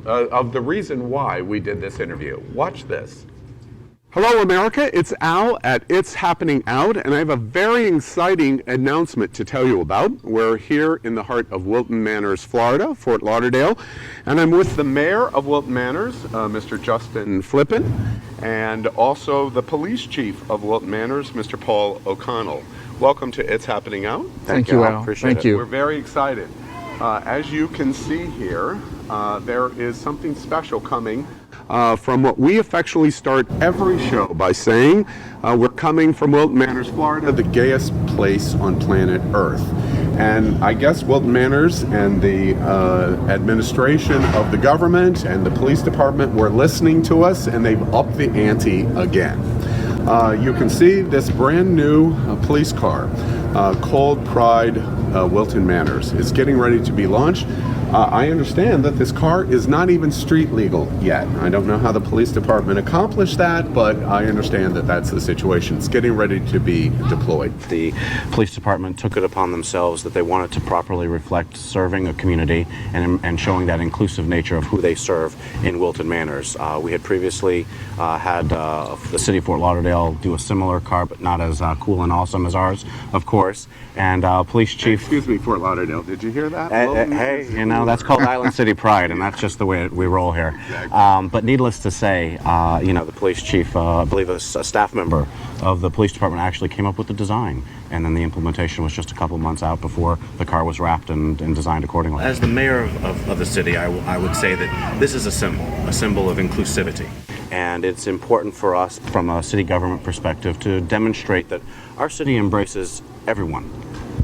of the reason why we did this interview. Watch this. Hello, America. It's Al at It's Happening Out, and I have a very exciting announcement to tell you about. We're here in the heart of Wilton Manors, Florida, Fort Lauderdale, and I'm with the mayor of Wilton Manors, Mr. Justin Flippin, and also the police chief of Wilton Manors, Mr. Paul O'Connell. Welcome to It's Happening Out. Thank you, Al. Thank you. We're very excited. As you can see here, there is something special coming from what we affectionately start every show by saying, we're coming from Wilton Manors, Florida, the gayest place on planet Earth. And I guess Wilton Manors and the administration of the government and the police department were listening to us, and they've upped the ante again. You can see this brand new police car, Cold Pride Wilton Manors. It's getting ready to be launched. I understand that this car is not even street legal yet. I don't know how the police department accomplished that, but I understand that that's the situation. It's getting ready to be deployed. The police department took it upon themselves that they wanted to properly reflect serving a community and showing that inclusive nature of who they serve in Wilton Manors. We had previously had the city of Fort Lauderdale do a similar car, but not as cool and awesome as ours, of course. And police chief... Excuse me, Fort Lauderdale, did you hear that? Hey, you know, that's called Island City Pride, and that's just the way we roll here. Exactly. But needless to say, you know, the police chief, I believe a staff member of the police department actually came up with the design, and then the implementation was just a couple months out before the car was wrapped and designed accordingly. As the mayor of the city, I would say that this is a symbol of inclusivity. And it's important for us, from a city government perspective, to demonstrate that our city embraces everyone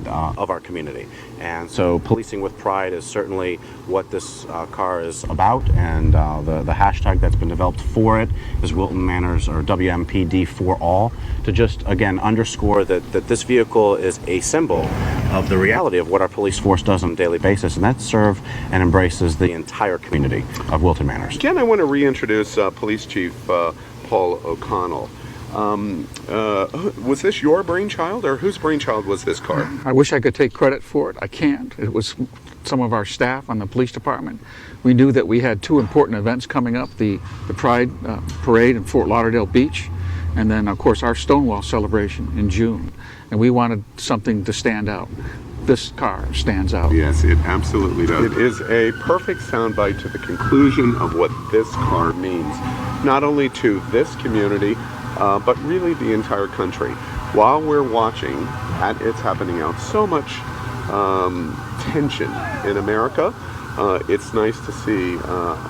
of our community. And so policing with pride is certainly what this car is about, and the hashtag that's been developed for it is Wilton Manors, or WMPD for all, to just, again, underscore that this vehicle is a symbol of the reality of what our police force does on a daily basis, and that serves and embraces the entire community of Wilton Manors. Again, I want to reintroduce Police Chief Paul O'Connell. Was this your brainchild, or whose brainchild was this car? I wish I could take credit for it. I can't. It was some of our staff on the police department. We knew that we had two important events coming up, the Pride Parade in Fort Lauderdale Beach, and then, of course, our Stonewall celebration in June. And we wanted something to stand out. This car stands out. Yes, it absolutely does. It is a perfect soundbite to the conclusion of what this car means, not only to this community, but really the entire country. While we're watching at It's Happening Out so much tension in America, it's nice to see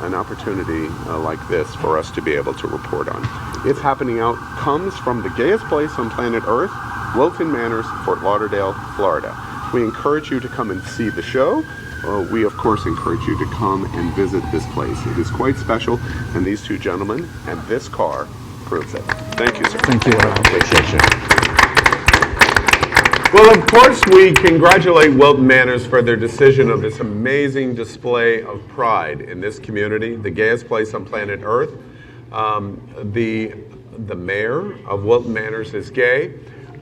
an opportunity like this for us to be able to report on. It's Happening Out comes from the gayest place on planet Earth, Wilton Manors, Fort Lauderdale, Florida. We encourage you to come and see the show. We, of course, encourage you to come and visit this place. It is quite special, and these two gentlemen and this car proves it. Thank you, sir. Thank you. Appreciate you. Well, of course, we congratulate Wilton Manors for their decision of this amazing display of pride in this community, the gayest place on planet Earth. The mayor of Wilton Manors is gay.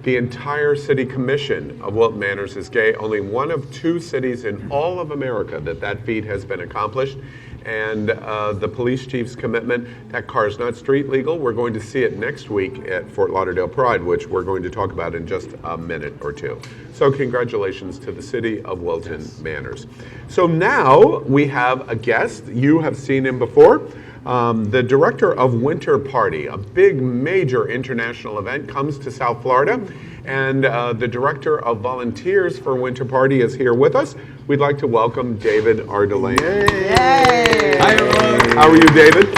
The entire city commission of Wilton Manors is gay. Only one of 2 cities in all of America that feat has been accomplished. And the police chief's commitment, that car is not street legal. We're going to see it next week at Fort Lauderdale Pride, which we're going to talk about in just a minute or two. So congratulations to the city of Wilton Manors. So now we have a guest. You have seen him before. The director of Winter Party, a big major international event, comes to South Florida. And the director of volunteers for Winter Party is here with us. We'd like to welcome David Ardelean. Yay! Hi, everyone. How are you, David?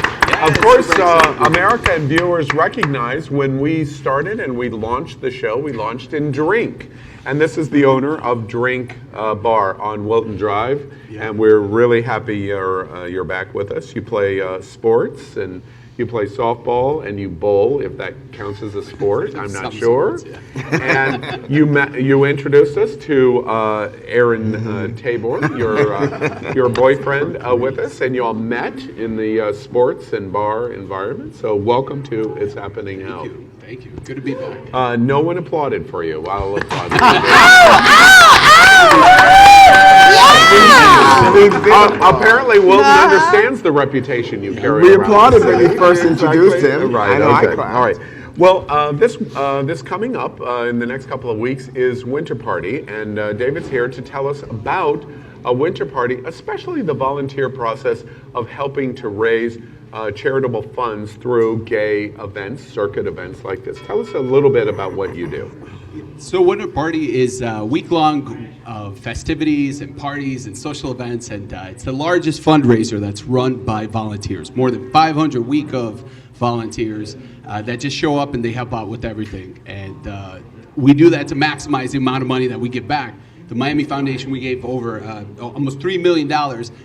Of course, America and viewers recognize when we started and we launched the show, we launched in Drink. And this is the owner of Drink Bar on Wilton Drive. Yeah. And we're really happy you're back with us. You play sports, and you play softball, and you bowl, if that counts as a sport. I'm not sure. Sports, yeah. And you introduced us to Aaron Tabor, your boyfriend, with us, and you all met in the sports and bar environment. So welcome to It's Happening Now. Thank you. Good to be back. No one applauded for you. I'll applaud apparently, Wilton understands the reputation you carry. We around. applauded when you first introduced him. Right. I know. Okay. All right. Well, this coming up in the next couple of weeks is Winter Party, and David's here to tell us about a Winter Party, especially the volunteer process of helping to raise charitable funds through gay events, circuit events like this. Tell us a little bit about what you do. So Winter Party is a week-long festivities and parties and social events, and it's the largest fundraiser that's run by volunteers. More than 500 week of volunteers that just show up and they help out with everything. And we do that to maximize the amount of money that we give back. The Miami Foundation, we gave over almost $3 million in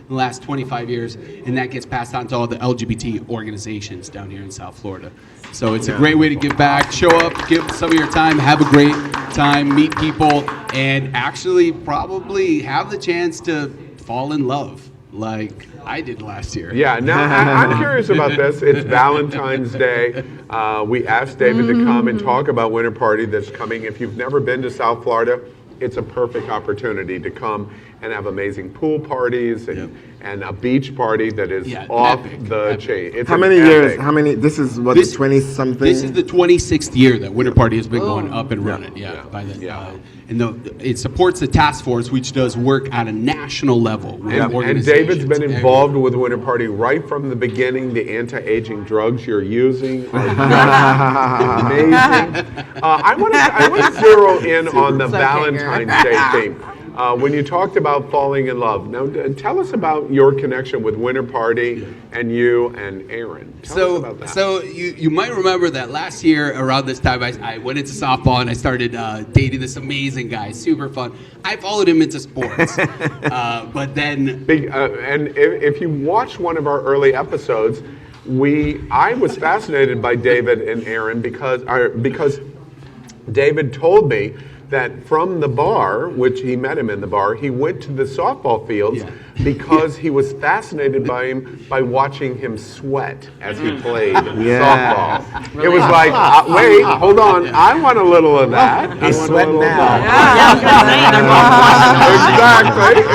the last 25 years, and that gets passed on to all the LGBT organizations down here in South Florida. So it's a great way to give back, show up, give some of your time, have a great time, meet people, and actually probably have the chance to fall in love like I did last year. Yeah, now I'm curious about this. It's Valentine's Day. We asked David to come and talk about Winter Party that's coming. If you've never been to South Florida, it's a perfect opportunity to come and have amazing pool parties and a beach party that is off the chain. It's how many years? How many? This is what, the 20-something? This is the 26th year that Winter Party has been going up and running. By then, and it supports the task force, which does work at a national level. And David's been involved with Winter Party right from the beginning. The anti-aging drugs you're using are amazing. I want to zero in on the Valentine's Day theme. When you talked about falling in love, now tell us about your connection with Winter Party and you and Aaron. Tell us about that. So you might remember that last year around this time I went into softball and I started dating this amazing guy, super fun. I followed him into sports, but then and if you watch one of our early episodes, I was fascinated by David and Aaron because David told me that from the bar, which he met him in the bar, he went to the softball fields because he was fascinated by him by watching him sweat as he played softball. Really? It was like, wait, hold on, I want a little of that. He's sweating now.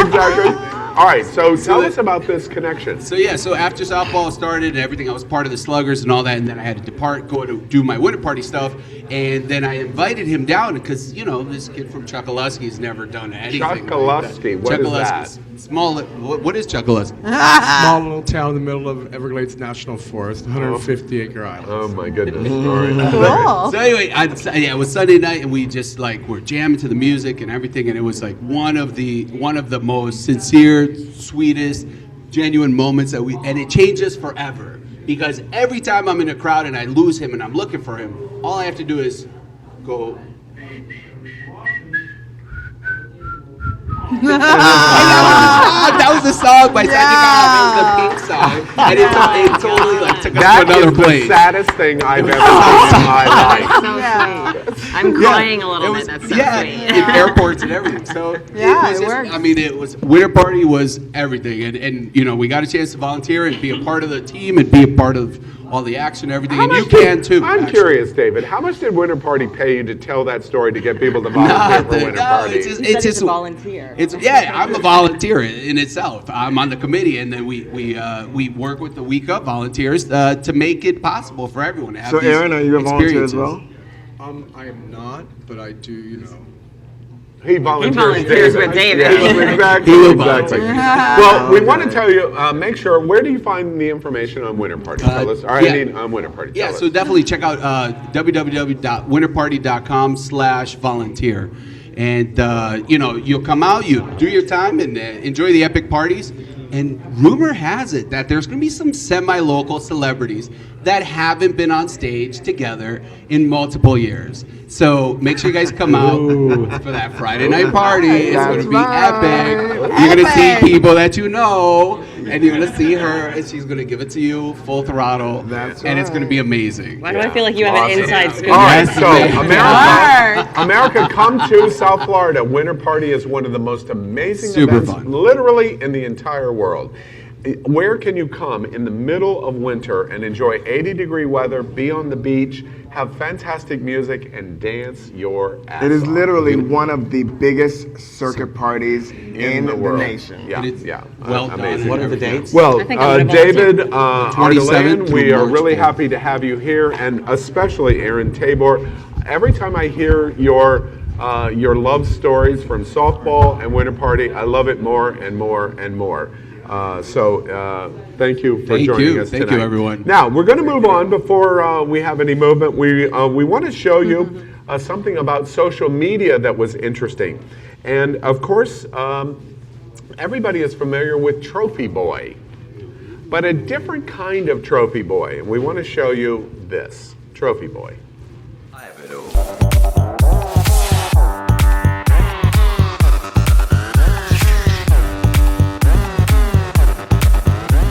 Exactly. All right, so tell us about this connection. So after softball started and everything, I was part of the Sluggers and all that, and then I had to depart, go to do my Winter Party stuff, and then I invited him down because, this kid from Chokoloskee has never done anything. Chokoloskee, what is that? Small, what is Chokoloskee? Small little town in the middle of Everglades National Forest, 150-acre island. Oh my goodness. Cool. So anyway, it was Sunday night, and we just were jamming to the music and everything, and it was one of the most sincere, sweetest, genuine moments and it changes forever, because every time I'm in a crowd and I lose him and I'm looking for him, all I have to do is go. That was a song by Sandy Cobb. It was a Pink song, and it totally took That another is the plane. saddest thing I've ever seen in my life. So sweet. I'm crying a little bit. That's so sweet. In airports and everything. So Yeah, it was it works. I mean, it was winter party was everything, and you know we got a chance to volunteer and be a part of the team and be a part of all the action and everything, and you can too. I'm actually. curious, David. How much did Winter Party pay you to tell that story to get people to volunteer for Winter Party? It's just a volunteer. I'm a volunteer in itself. I'm on the committee, and then we work with the Week Up volunteers to make it possible for everyone to have So, these Aaron, are you a volunteer as well? I am not, but I do, you know. He volunteers. He volunteers with David. Yes, exactly. Exactly. Well, we want to tell you, make sure, where do you find the information on Winter Party? Tell us. I mean, on Winter Party. Yeah, Tell so us. definitely check out www.winterparty.com/volunteer. And, you know, you'll come out, you do your time and enjoy the epic parties. And rumor has it that there's going to be some semi-local celebrities that haven't been on stage together in multiple years. So make sure you guys come out for that Friday night party. It's going to be epic. You're going to see people that you know, and you're going to see her, and she's going to give it to you full throttle. And it's going to be amazing. Why do I feel like you have an inside scoop? All right, so America, come to South Florida. Winter Party is one of the most amazing Super events, fun. literally in the entire world. Where can you come in the middle of winter and enjoy 80-degree weather, be on the beach, have fantastic music, and dance your ass It is off? literally one of the biggest circuit parties in the world. nation. Yeah, Well amazing. done. What are the dates? Well, I think I'm gonna David 27th Ardelean, we through are March really 4th. happy to have you here, and especially Aaron Tabor. Every time I hear your love stories from softball and Winter Party, I love it more and more and more. Thank you for joining us tonight. Thank you, everyone. Now, we're going to move on before we have any movement. We want to show you something about social media that was interesting. And of course, everybody is familiar with Trophy Boy, but a different kind of Trophy Boy. And we want to show you this Trophy Boy.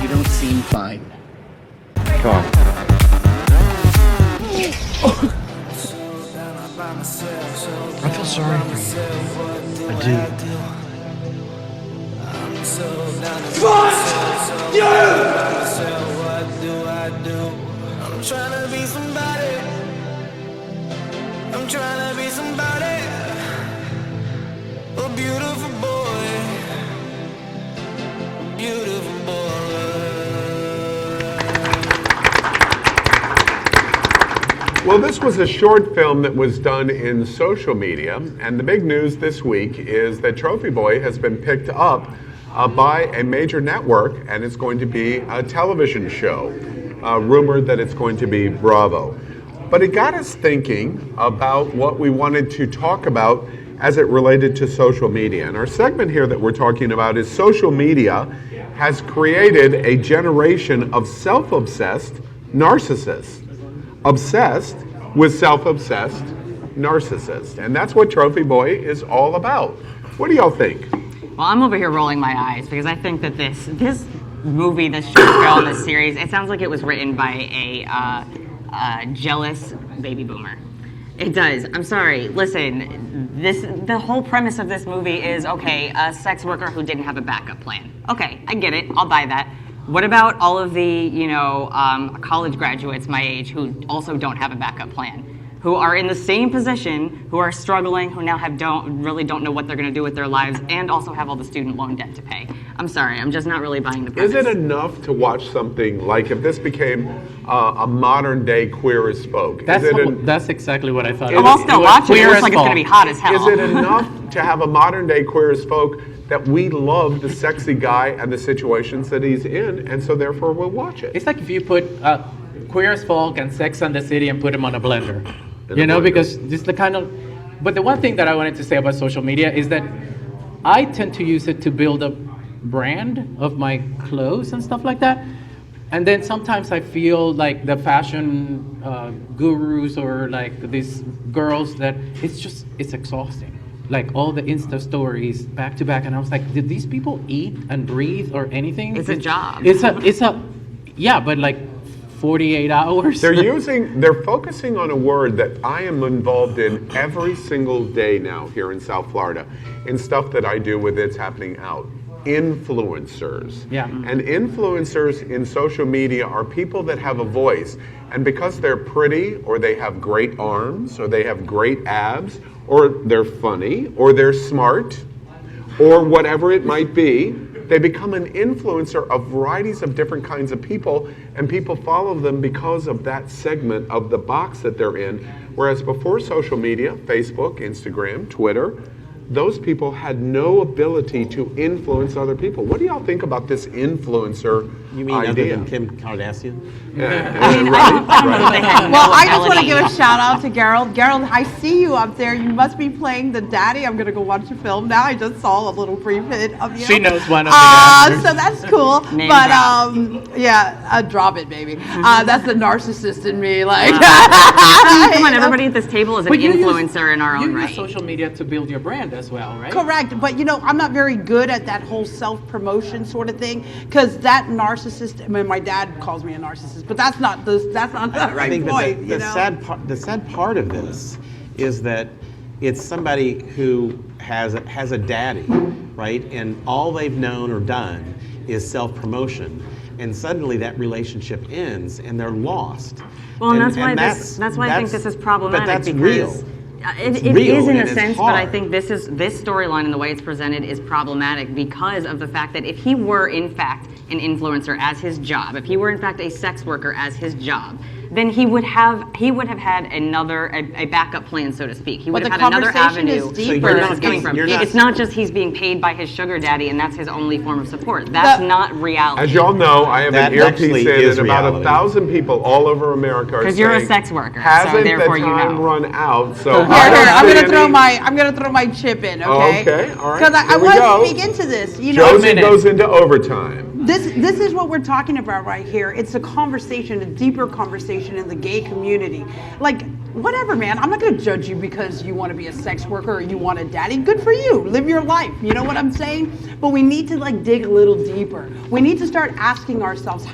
You don't seem fine. Come on. I feel sorry for you. I do. Fuck you! I'm trying to be somebody. I'm trying to be somebody. A beautiful boy. A beautiful boy. Well, this was a short film that was done in social media, and the big news this week is that Trophy Boy has been picked up by a major network, and it's going to be a television show. Rumored that it's going to be Bravo. But it got us thinking about what we wanted to talk about as it related to social media. And our segment here that we're talking about is social media has created a generation of self-obsessed narcissists. Obsessed with self-obsessed narcissists. And that's what Trophy Boy is all about. What do y'all think? Well, I'm over here rolling my eyes because I think that this movie, this short film, this series, it sounds like it was written by a jealous baby boomer. It does. I'm sorry. Listen, the whole premise of this movie is, okay, a sex worker who didn't have a backup plan. Okay, I get it. I'll buy that. What about all of the, college graduates my age who also don't have a backup plan, who are in the same position, who are struggling, who now don't know what they're going to do with their lives, and also have all the student loan debt to pay? I'm sorry, I'm just not really buying the premise. Is it enough to watch something like if this became a modern day Queer as Folk? That's exactly what I thought. I'll still watch it. It looks like it's going to be hot as hell. Is it enough to have a modern day Queer as Folk that we love the sexy guy and the situations that he's in, and so therefore we'll watch it? It's like if you put Queer as Folk and Sex and the City and put them on a blender. Because this is the kind of... But the one thing that I wanted to say about social media is that I tend to use it to build a brand of my clothes and stuff like that. And then sometimes I feel like the fashion gurus or like these girls that it's exhausting. Like all the Insta stories back to back. And I was like, did these people eat and breathe or anything? It's a job. Yeah, but like 48 hours. They're focusing on a word that I am involved in every single day now here in South Florida, in stuff that I do with It's Happening Out. Influencers. Yeah. And influencers in social media are people that have a voice. And because they're pretty, or they have great arms, or they have great abs, or they're funny, or they're smart, or whatever it might be, they become an influencer of varieties of different kinds of people, and people follow them because of that segment of the box that they're in. Whereas before social media, Facebook, Instagram, Twitter, those people had no ability to influence other people. What do y'all think about this influencer You mean idea? other than Kim Kardashian? Well, I just want to give a shout out to Gerald. Gerald, I see you up there. You must be playing the daddy. I'm going to go watch the film now. I just saw a little preview of you. She knows one of the actors. So that's cool. Name But drop. drop it, baby. That's the narcissist in me. Like, Come on, everybody at this table is an But you use- influencer in our You own use right. social media to build your brand as well, right? correct. But I'm not very good at that whole self-promotion sort of thing, because that narcissist. I mean, my dad calls me a narcissist, but that's not the right I think point. the sad part of this is that it's somebody who has a daddy, right? And all they've known or done is self-promotion, and suddenly that relationship ends, and they're lost. Well, and that's why I think this is problematic. But that's because real. It real is in and a it's sense, but I hard. think this storyline and the way it's presented is problematic because of the fact that if he were in fact an influencer as his job, if he were in fact a sex worker as his job, then he would have had a backup plan, so to speak. He would But have the had another conversation avenue is deeper. where this is coming from. You're not- It's not just he's being paid by his sugar daddy and that's his only form of support. That's not reality. As y'all know, I have That an earpiece actually in, is and about reality. 1,000 people all over America are 'Cause you're a saying, sex worker, so hasn't therefore the you time know. run out? So Here, I'm gonna throw my chip in, okay? Okay, all right, Because I here we want go. to speak into this. Josie goes into overtime. This is what we're talking about right here. It's a conversation, a deeper conversation in the gay community. Like, whatever, man. I'm not going to judge you because you want to be a sex worker or you want a daddy. Good for you. Live your life. You know what I'm saying? But we need to dig a little deeper. We need to start asking ourselves,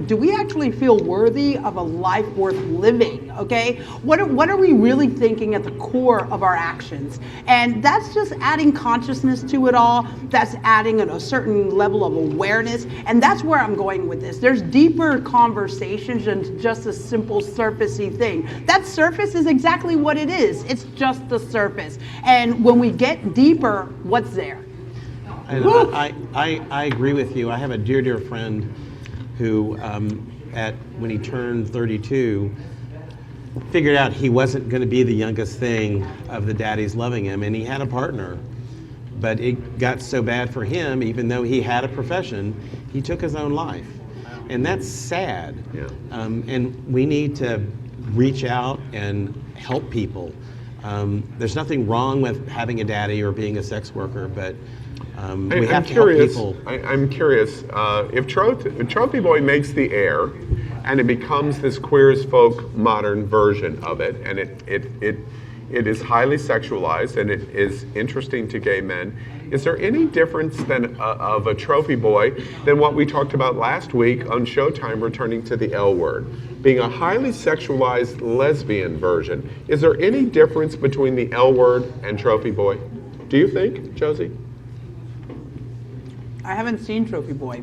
do we actually feel worthy of a life worth living? Okay? What are we really thinking at the core of our actions? And that's just adding consciousness to it all. That's adding a certain level of awareness. And that's where I'm going with this. There's deeper conversations than just a simple surfacey thing. That surface is exactly what it is. It's just the surface. And when we get deeper, what's there? And I agree with you. I have a dear friend who, when he turned 32, figured out he wasn't going to be the youngest thing of the daddies loving him, and he had a partner. But it got so bad for him, even though he had a profession, he took his own life. And that's sad. Yeah. And we need to reach out and help people. There's nothing wrong with having a daddy or being a sex worker, but we have to help people. I'm curious, if Trophy Boy makes the air and it becomes this queer as folk modern version of it, and it is highly sexualized and it is interesting to gay men, is there any difference of a Trophy Boy than what we talked about last week on Showtime, returning to the L Word, being a highly sexualized lesbian version? Is there any difference between the L Word and Trophy Boy? Do you think, Josie? I haven't seen Trophy Boy.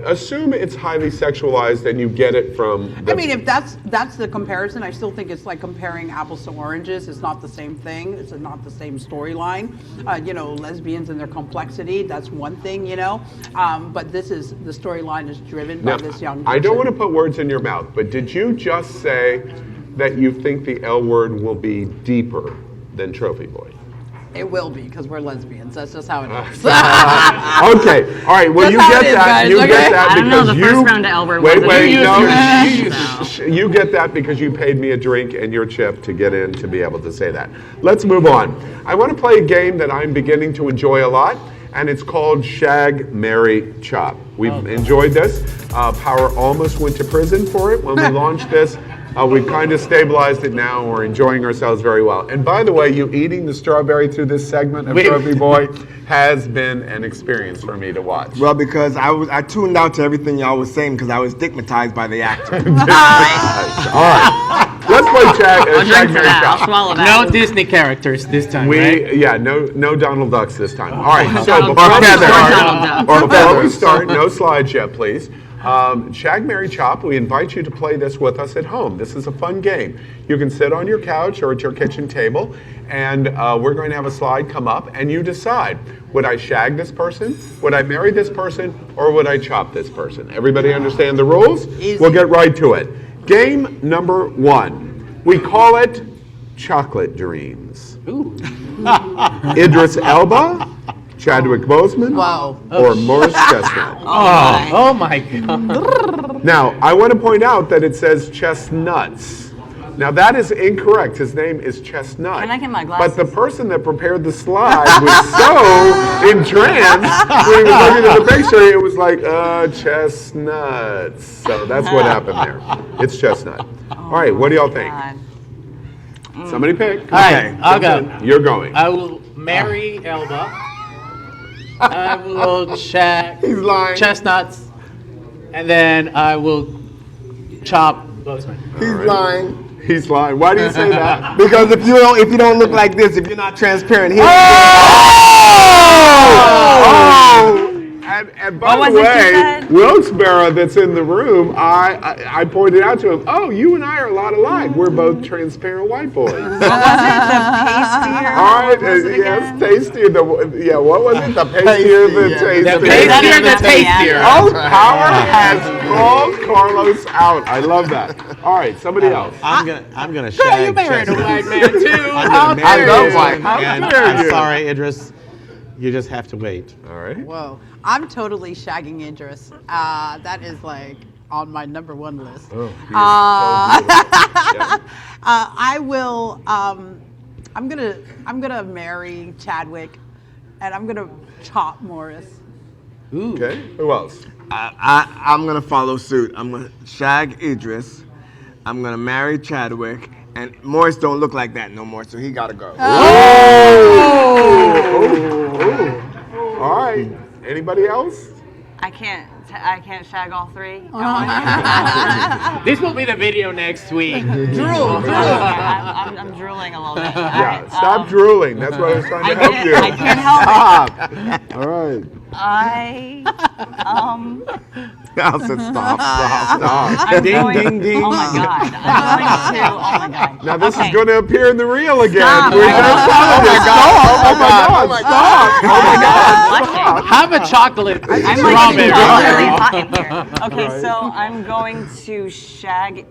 Assume it's highly sexualized and you get it from I mean, if that's the comparison, I still think it's like comparing apples to oranges. It's not the same thing. It's not the same storyline. Lesbians and their complexity, that's one thing, but the storyline is driven by this young person. I don't want to put words in your mouth, but did you just say that you think the L Word will be deeper than Trophy Boy? It will be, because we're lesbians. That's just how it is. Okay, all right. Well, That's you how get it is, that. guys, You okay? get that I don't know, because the you. first round of L Word Wait, wasn't no. You get that because you paid me a drink and your chip to get in to be able to say that. Let's move on. I want to play a game that I'm beginning to enjoy a lot, and it's called Shag, Marry, Chop. We've enjoyed this. Power almost went to prison for it when we launched this We've kind of stabilized it now, and we're enjoying ourselves very well. And by the way, you eating the strawberry through this segment of Trophy Boy has been an experience for me to watch. Well, because I tuned out to everything y'all was saying because I was stigmatized by the actor. All right. Let's play Shag, Marry, Chop. No Disney characters this time, right? Yeah, no Donald Ducks this time. All right, so Or before we start, no slides yet, please. Shag, Marry, Chop, we invite you to play this with us at home. This is a fun game. You can sit on your couch or at your kitchen table, and we're going to have a slide come up, and you decide, would I shag this person, would I marry this person, or would I chop this person? Everybody understand the rules? Easy. We'll get right to it. Game number 1. We call it Chocolate Dreams. Idris Elba, Chadwick Boseman, or Morris Chestnut. Oh my God. Now, I want to point out that it says Chestnuts. Now, that is incorrect. His name is Chestnut. Can I get my glasses? But the person that prepared the slide was so entranced when he was looking at the picture, it was like, chestnuts. So that's what happened there. It's Chestnut. All right, what do y'all think? Somebody pick. All right, I'll go. You're going. I will marry Elba. I will shag Chestnuts, and then I will chop Boseman. He's lying. He's lying. Why do you say that? Because if you don't look like this, if you're not transparent, he's And by the way, Wilkes-Barre that's in the room, I pointed out to him, oh, you and I are a lot alike. We're both transparent white boys. What was it? The pastier? All right, yes, tastier. What was it? The pastier, the tastier. The pastier, the tastier. Oh, Power has called Carlos out. I love that. All right, somebody else. I'm gonna shag. You married a white man too. I'm sorry, Idris. You just have to wait. All right. Whoa, I'm totally shagging Idris. That is like on my #1 list. Oh, I will. I'm gonna marry Chadwick, and I'm gonna chop Morris. Ooh. Okay. Who else? I'm gonna follow suit. I'm gonna shag Idris. I'm gonna marry Chadwick. And Morris don't look like that no more, so he gotta go. All right. Anybody else? I can't shag all three. This will be the video next week. Drool. I'm drooling a little bit. Yeah, stop drooling. That's what I was trying to help you. I can't help it. All right. I said stop. I'm Ding, going, ding, ding. Oh my God. I'm going to, oh my God. Now this Okay. is going to appear in the reel again. Stop. We just saw this. Stop. Oh my God. Stop. Oh my God. Stop. Have a chocolate I'm strawberry. really hot in here. Okay, so I'm going to shag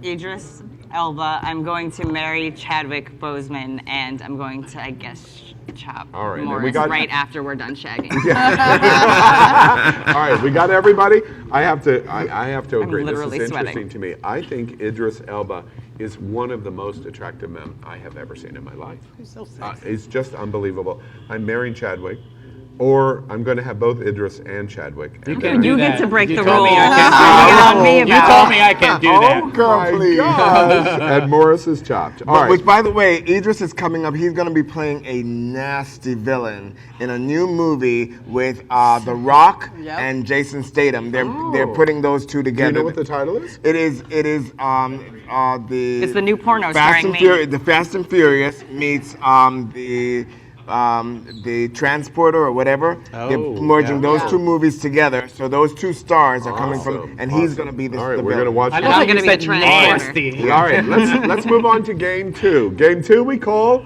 Idris Elba. I'm going to marry Chadwick Boseman, and I'm going to, I guess, chop All right, Morris right after we're done shagging. All right, we got everybody. I have to agree. This is literally interesting sweating. to me. I think Idris Elba is one of the most attractive men I have ever seen in my life. He's so sexy. It's just unbelievable. I'm marrying Chadwick, or I'm going to have both Idris and Chadwick. You And can then- do You that. get to break You the told me rules. I can't do that. You told me I can't do that. Oh, girl, please. And Morris is chopped. All right. Which, by the way, Idris is coming up. He's going to be playing a nasty villain in a new movie with The Rock and Jason Statham. They're putting those two Do together. you know what the title is? It is the. It's the new porno Fast starring and me. Furious. The Fast and Furious meets the Transporter or whatever. They're merging those two movies together. So those two stars are coming from, and he's going to be the. All right, the we're going to villain. watch. I that. love I'm gonna you be said a nasty. All right, let's move on to game 2. Game 2 we call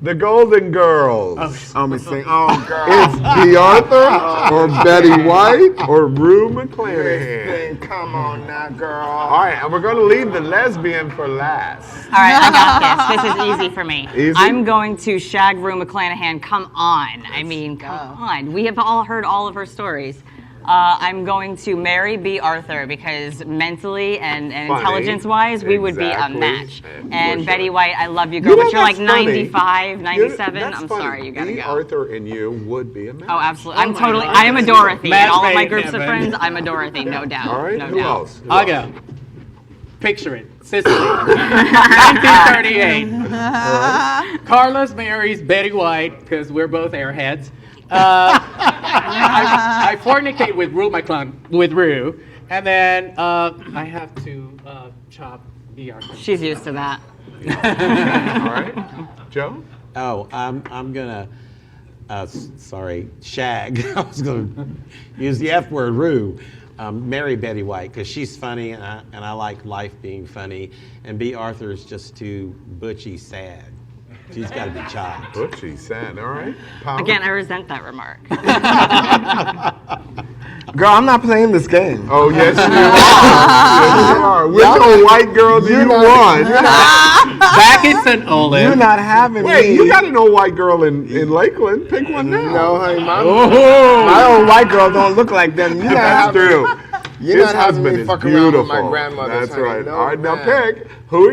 the Golden Girls. I'm gonna sing. Oh, girl. It's B. Arthur or Betty White or Rue McClanahan. Come on now, girl. All right, and we're going to leave the lesbian for last. All right, I got this. This is easy for me. Easy? I'm going to shag Rue McClanahan. Come on. I mean, come on. We have all heard all of her stories. I'm going to marry B. Arthur because mentally and intelligence-wise, we would be a match. And Betty White, I love you, girl, but you're like 95, 97. I'm sorry, you gotta B. go. Arthur and you would be a match. Oh, absolutely. I am a Dorothy. In all of my groups of friends, I'm a Dorothy, no doubt. All right, no who doubt. else? I'll go. Picture it, Sicily, 1938. Carlos marries Betty White because we're both airheads. I fornicate with Rue and then I have to chop the Arthur. She's used to that. All right, Joe. Oh, I'm gonna. Shag. I was gonna use the F word, Rue. Marry Betty White because she's funny and I like life being funny. And B. Arthur is just too butchy sad. She's got to be chopped. Butchy sad. All right. Paolo? Again, I resent that remark. Girl, I'm not playing this game. Oh, yes, you are. Yes, you are. Which old white girl do you want? Back in St. Olaf. You're not having Wait, me. you got an old white girl in Lakeland. Pick one now. No, honey, my old white girl don't look like them. You That's true. You're His not having husband me is fuck around with beautiful. my grandmother. That's right. No, All right, now man. pick. Who are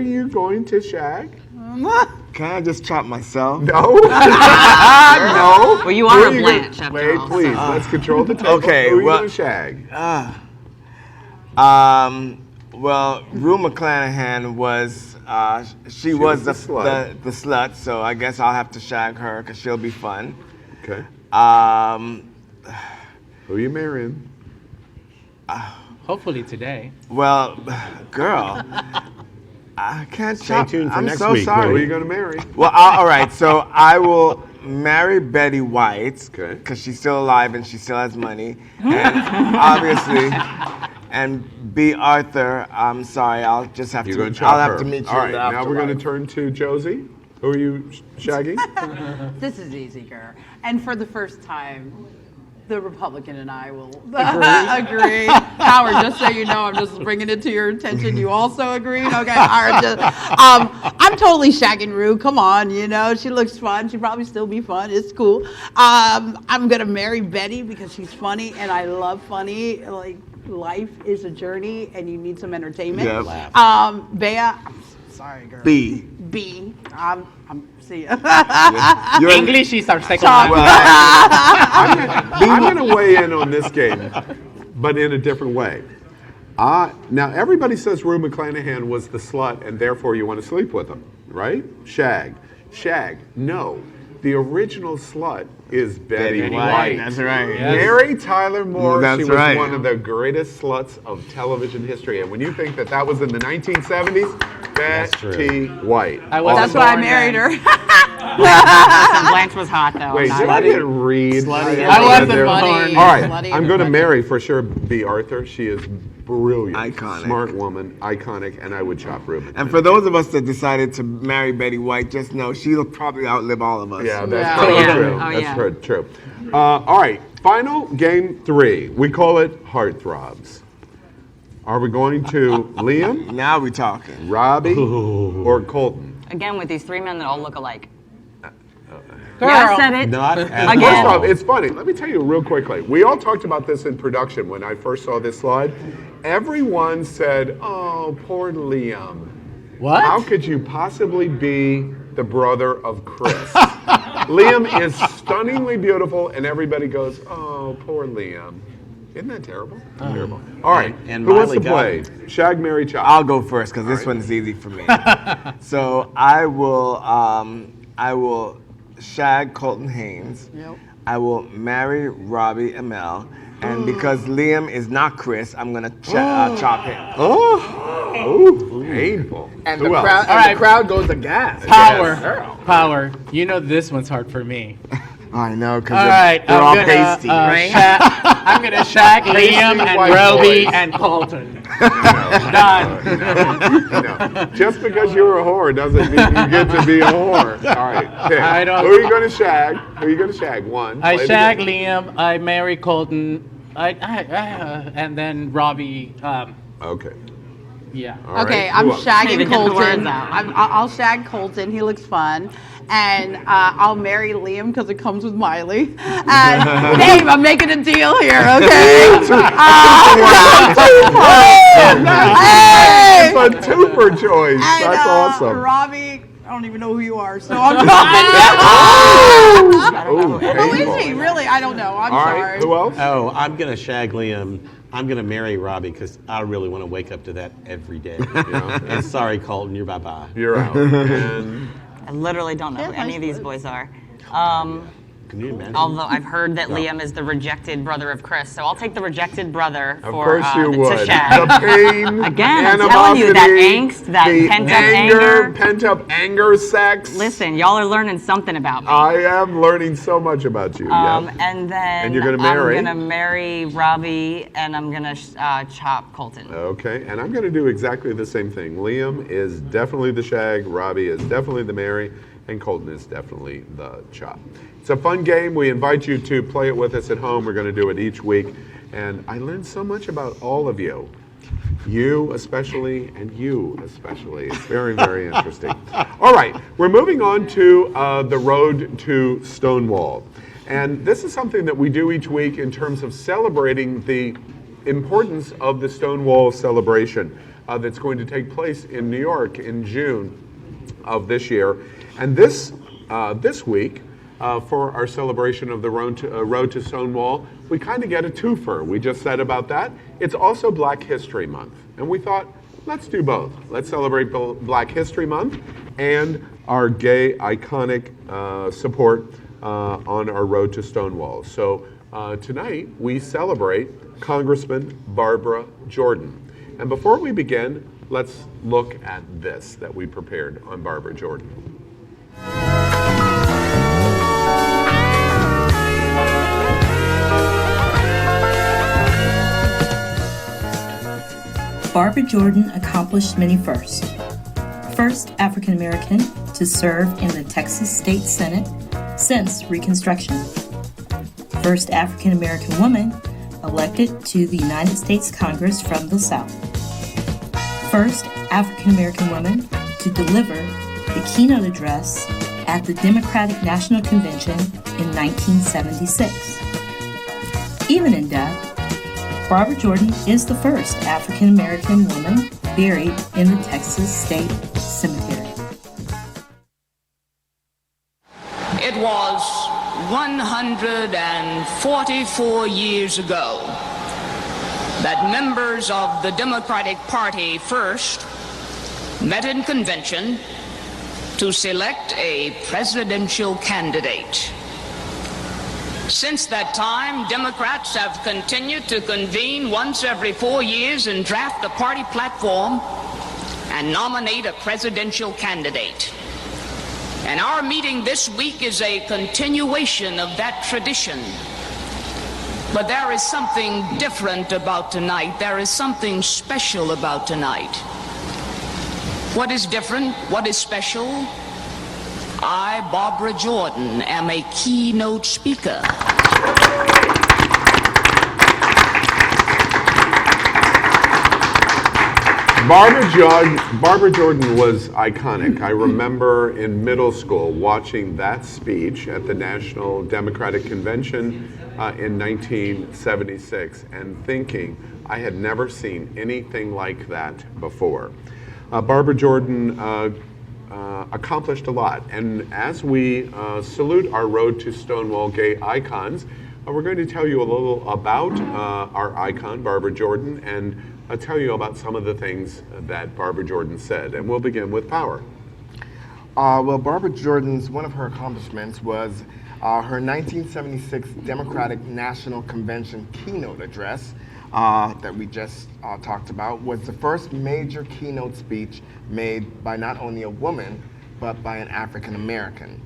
you going to shag? Can I just chop myself? No. No. Well, you are a Blanche after Wait, all. please. Let's control the table. Okay, Who are you well- going to shag? Well, Rue McClanahan was she was the slut, so I guess I'll have to shag her because she'll be fun. Okay. Who are you marrying? Hopefully today. Well, girl, I can't Stay chop. tuned for I'm next so week, sorry. Who are you going to marry? Well, all right. So I will marry Betty White Okay. because she's still alive and she still has money, and obviously, and B. Arthur. I'm sorry. I'll just have You're to. going to chop I'll have her. to meet you. All right. in the Now we're going to afterlife. turn to Josie. Who are you shagging? This is easy, girl. And for the first time, the Republican and I will agree. Howard, just so you know, I'm just bringing it to your attention. You also agree? Okay, Howard. I'm totally shagging Rue. Come on, she looks fun. She'd probably still be fun. It's cool. I'm gonna marry Betty because she's funny and I love funny. Like life is a journey and you need some entertainment. Yep. Bea, sorry, girl. B. I'm see ya. English is our second Chop. language. I'm going to weigh in on this game, but in a different way. Now, everybody says Rue McClanahan was the slut, and therefore you want to sleep with him, right? Shag. No. The original slut is Betty White. That's right. Mary Tyler Moore, That's she was right. one of the greatest sluts of television history. And when you think that was in the 1970s, Betty White. That's why I married her. Listen, Blanche was hot though. Wait, I'm did not- I get read? I wasn't born. All right, Slutty I'm going to everybody. marry for sure B. Arthur. She is brilliant, Iconic. smart woman, iconic, and I would chop Ruben. And for those of us that decided to marry Betty White, just know she'll probably outlive all of us. Yeah, that's Yeah. probably Oh, yeah. true. Oh, That's yeah. true. All right, final game 3. We call it Heartthrobs. Are we going to Liam, Now we talking. Robbie, or Colton? Again, with these three men that all look alike. Girl. Yeah, I said it. Not at Again. First all. off, it's funny. Let me tell you real quickly. We all talked about this in production when I first saw this slide. Everyone said, "Oh, poor Liam. What? How could you possibly be the brother of Chris?" Liam is stunningly beautiful, and everybody goes, "Oh, poor Liam." Isn't that terrible? Terrible. All right. And Who wants to Miley play? Shag, Marry, Chop. I'll go first because this one's easy for me. So I will shag Colton Haynes. Yep. I will marry Robbie Amell. And because Liam is not Chris, I'm gonna chop him. Oh, painful. And Who the else? crowd, All and right. the crowd goes aghast. Power. You know this one's hard for me. I know, because All right, they're all I'm gonna, pasty. I'm gonna shag Liam and white Roby boys. and Colton. Done. No. Just because you're a whore doesn't mean you get to be a whore. All right, pick. I don't- Who are you going to shag? Who are you going to shag? One. I play the shag game. Liam. I marry Colton. And then Robbie. Okay. Yeah. All Okay, right. I'm Who else? Maybe shagging get the words Colton. out. I'll shag Colton. He looks fun. And I'll marry Liam because it comes with Miley. And babe, I'm making a deal here, okay? It's a two for choice. And, That's awesome. Robbie, don't even know who you are, so I'm Who is he? Really, I don't know. I'm sorry. Who else? Oh, I'm gonna shag Liam. I'm gonna marry Robbie because I really want to wake up to that every day. And sorry, Colton, you're bye-bye. You're out. And I literally don't know who any of these boys are. Can you imagine? Although I've heard that Liam is the rejected brother of Chris, so I'll take the rejected brother of for course you to would. shag. The pain, Again, I'm telling you, that angst, that the pent-up anger. Pent-up anger, sex. Listen, y'all are learning something about me. I am learning so much about you. And then And you're gonna marry? I'm gonna marry Robbie, and I'm gonna chop Colton. Okay, and I'm going to do exactly the same thing. Liam is definitely the shag, Robbie is definitely the marry, and Colton is definitely the chop. It's a fun game. We invite you to play it with us at home. We're going to do it each week. And I learned so much about all of you. You especially, and you especially. It's very, very interesting. All right, we're moving on to the road to Stonewall. And this is something that we do each week in terms of celebrating the importance of the Stonewall celebration that's going to take place in New York in June of this year. And this week, for our celebration of the road to Stonewall, we kind of get a twofer. We just said about that. It's also Black History Month. And we thought, let's do both. Let's celebrate Black History Month and our gay iconic support on our road to Stonewall. So tonight we celebrate Congressman Barbara Jordan. And before we begin, let's look at this that we prepared on Barbara Jordan. Barbara Jordan accomplished many firsts. First African American to serve in the Texas State Senate since Reconstruction. First African American woman elected to the United States Congress from the South. First African American woman to deliver the keynote address at the Democratic National Convention in 1976. Even in death, Barbara Jordan is the first African American woman buried in the Texas State Cemetery. It was 144 years ago that members of the Democratic Party first met in convention to select a presidential candidate. Since that time, Democrats have continued to convene once every 4 years and draft a party platform and nominate a presidential candidate. And our meeting this week is a continuation of that tradition. But there is something different about tonight. There is something special about tonight. What is different? What is special? I, Barbara Jordan, am a keynote speaker. Barbara Jordan was iconic. I remember in middle school watching that speech at the National Democratic Convention in 1976 and thinking I had never seen anything like that before. Barbara Jordan accomplished a lot. And as we salute our Road to Stonewall gay icons, we're going to tell you a little about our icon, Barbara Jordan, and tell you about some of the things that Barbara Jordan said. And we'll begin with power. Well, Barbara Jordan's, one of her accomplishments was her 1976 Democratic National Convention keynote address that we just talked about, was the first major keynote speech made by not only a woman, but by an African American.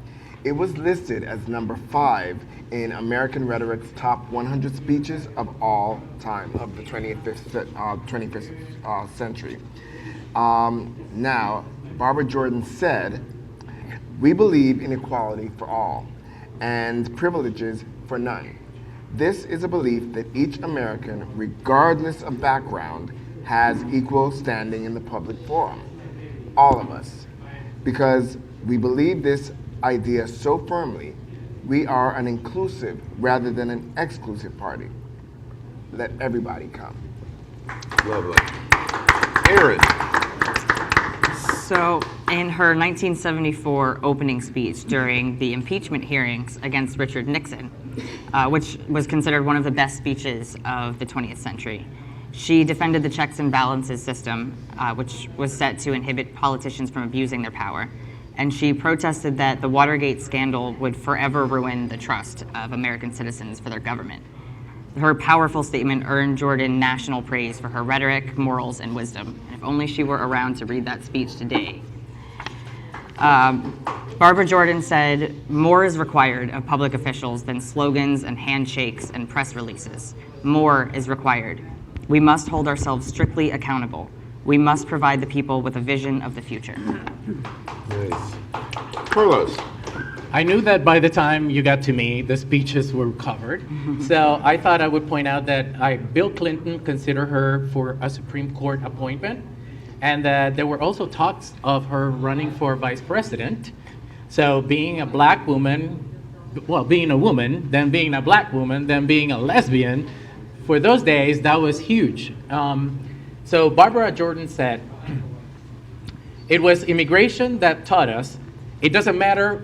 It was listed as number 5 in American Rhetoric's top 100 speeches of all time, of the 21st century. Now, Barbara Jordan said, "We believe in equality for all and privileges for none. This is a belief that each American, regardless of background, has equal standing in the public forum. All of us. Because we believe this idea so firmly, we are an inclusive rather than an exclusive party. Let everybody come." Lovely. Aaron. So, in her 1974 opening speech during the impeachment hearings against Richard Nixon, which was considered one of the best speeches of the 20th century, she defended the checks and balances system, which was set to inhibit politicians from abusing their power. And she protested that the Watergate scandal would forever ruin the trust of American citizens for their government. Her powerful statement earned Jordan national praise for her rhetoric, morals, and wisdom. And if only she were around to read that speech today. Barbara Jordan said, "More is required of public officials than slogans and handshakes and press releases. More is required. We must hold ourselves strictly accountable. We must provide the people with a vision of the future." Nice. Carlos. I knew that by the time you got to me, the speeches were covered. So I thought I would point out that Bill Clinton considered her for a Supreme Court appointment, and that there were also talks of her running for vice president. So being a black woman, well, being a woman, then being a black woman, then being a lesbian, for those days, that was huge. So Barbara Jordan said, "It was immigration that taught us it doesn't matter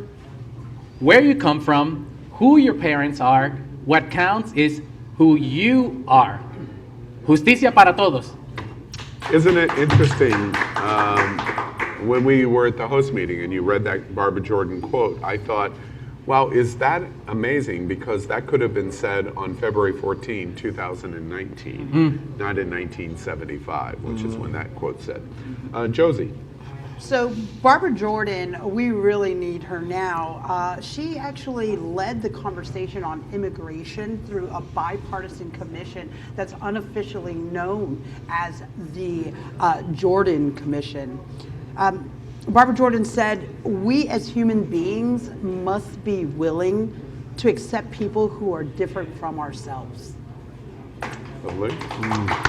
where you come from, who your parents are, what counts is who you are. Justicia para todos." Isn't it interesting, when we were at the host meeting and you read that Barbara Jordan quote, I thought, wow, is that amazing? Because that could have been said on February 14, 2019, not in 1975, which is when that quote said. Josie. So Barbara Jordan, we really need her now. She actually led the conversation on immigration through a bipartisan commission that's unofficially known as the Jordan Commission. Barbara Jordan said, "We as human beings must be willing to accept people who are different from ourselves." Lovely.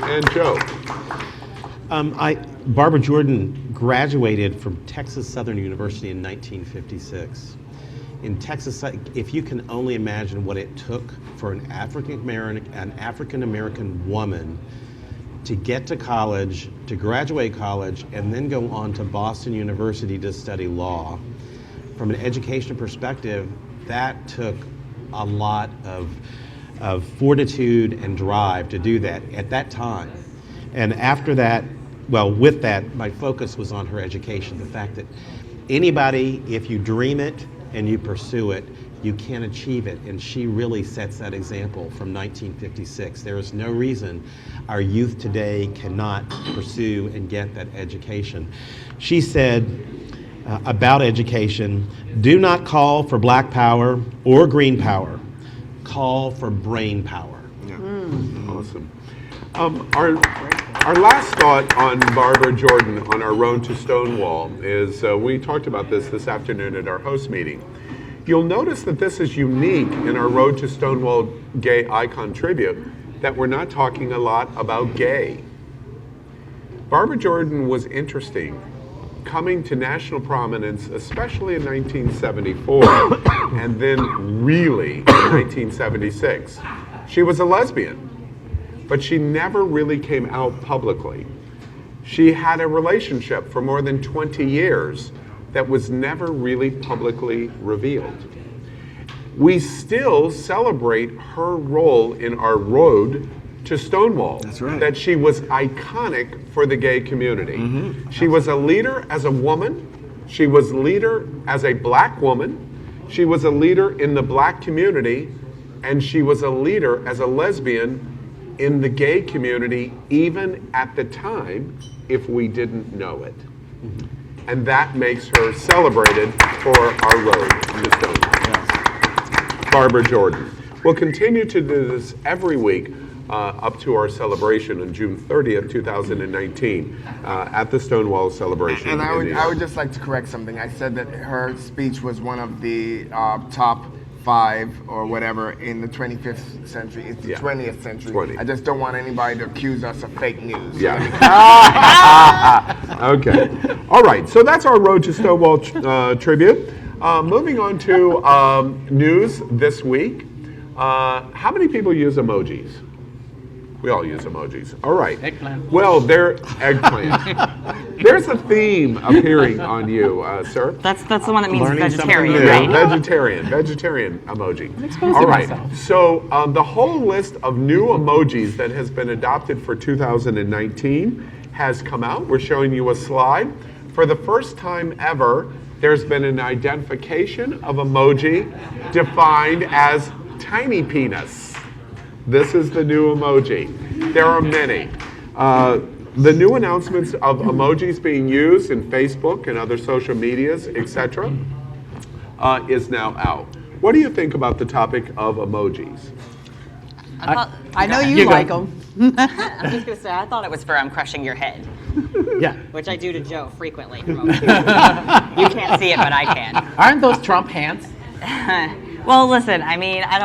And Joe. Barbara Jordan graduated from Texas Southern University in 1956. In Texas, if you can only imagine what it took for an African American woman to get to college, to graduate college, and then go on to Boston University to study law. From an education perspective, that took a lot of fortitude and drive to do that at that time. And after that, well, with that, my focus was on her education. The fact that anybody, if you dream it and you pursue it, you can achieve it. And she really sets that example from 1956. There is no reason our youth today cannot pursue and get that education. She said about education, "Do not call for black power or green power. Call for brain power." Yeah. Awesome. Our last thought on Barbara Jordan on our road to Stonewall is, we talked about this afternoon at our host meeting. You'll notice that this is unique in our Road to Stonewall Gay Icon Tribute, that we're not talking a lot about gay. Barbara Jordan was interesting, coming to national prominence, especially in 1974, and then really in 1976. She was a lesbian, but she never really came out publicly. She had a relationship for more than 20 years that was never really publicly revealed. We still celebrate her role in our road to Stonewall. That's right. That she was iconic for the gay community. She was a leader as a woman. She was a leader as a black woman. She was a leader in the black community. And she was a leader as a lesbian in the gay community, even at the time, if we didn't know it. And that makes her celebrated for our road to Stonewall. Barbara Jordan. We'll continue to do this every week up to our celebration on June 30th, 2019, at the Stonewall celebration. And I would just like to correct something. I said that her speech was one of the top 5 or whatever in the 25th century. It's the 20th century. 20. I just don't want anybody to accuse us of fake news. Yeah. Okay. All right. So that's our Road to Stonewall tribute. Moving on to news this week. How many people use emojis? We all use emojis. All right. Eggplant. Well, eggplant. There's a theme appearing on you, sir. That's the one that means Learning something vegetarian, new. right? Vegetarian emoji. exposing All right. myself. So the whole list of new emojis that has been adopted for 2019 has come out. We're showing you a slide. For the first time ever, there's been an identification of emoji defined as tiny penis. This is the new emoji. There are many. The new announcements of emojis being used in Facebook and other social medias, etc., is now out. What do you think about the topic of emojis? I know you like them. I'm just gonna say, I thought it was for crushing your head. Yeah. Which I do to Joe frequently. You can't see it, but I can. Aren't those Trump hands? Well, listen, I mean, I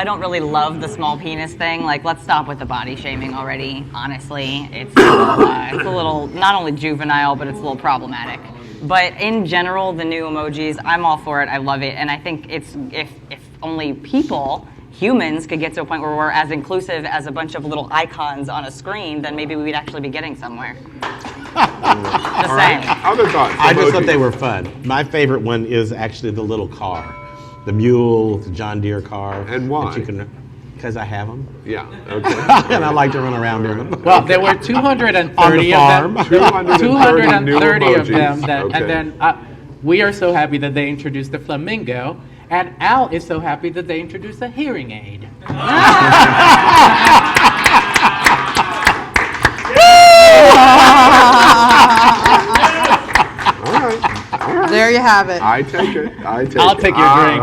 don't really love the small penis thing. Like, let's stop with the body shaming already. Honestly, it's a little not only juvenile, but it's a little problematic. But in general, the new emojis, I'm all for it. I love it, and I think it's if only humans could get to a point where we're as inclusive as a bunch of little icons on a screen, then maybe we'd actually be getting somewhere. Just saying. Other thoughts? I just thought Emojis. they were fun. My favorite one is actually the little car. The mule, the John Deere car. And why? Because I have them. Yeah, okay. And I like to run around in them. Well, there were 230 On the farm. of them. 230 of them. emojis. That, Okay. And then we are so happy that they introduced the flamingo. And Al is so happy that they introduced a hearing aid. There you have it. I take it. I'll take your drink.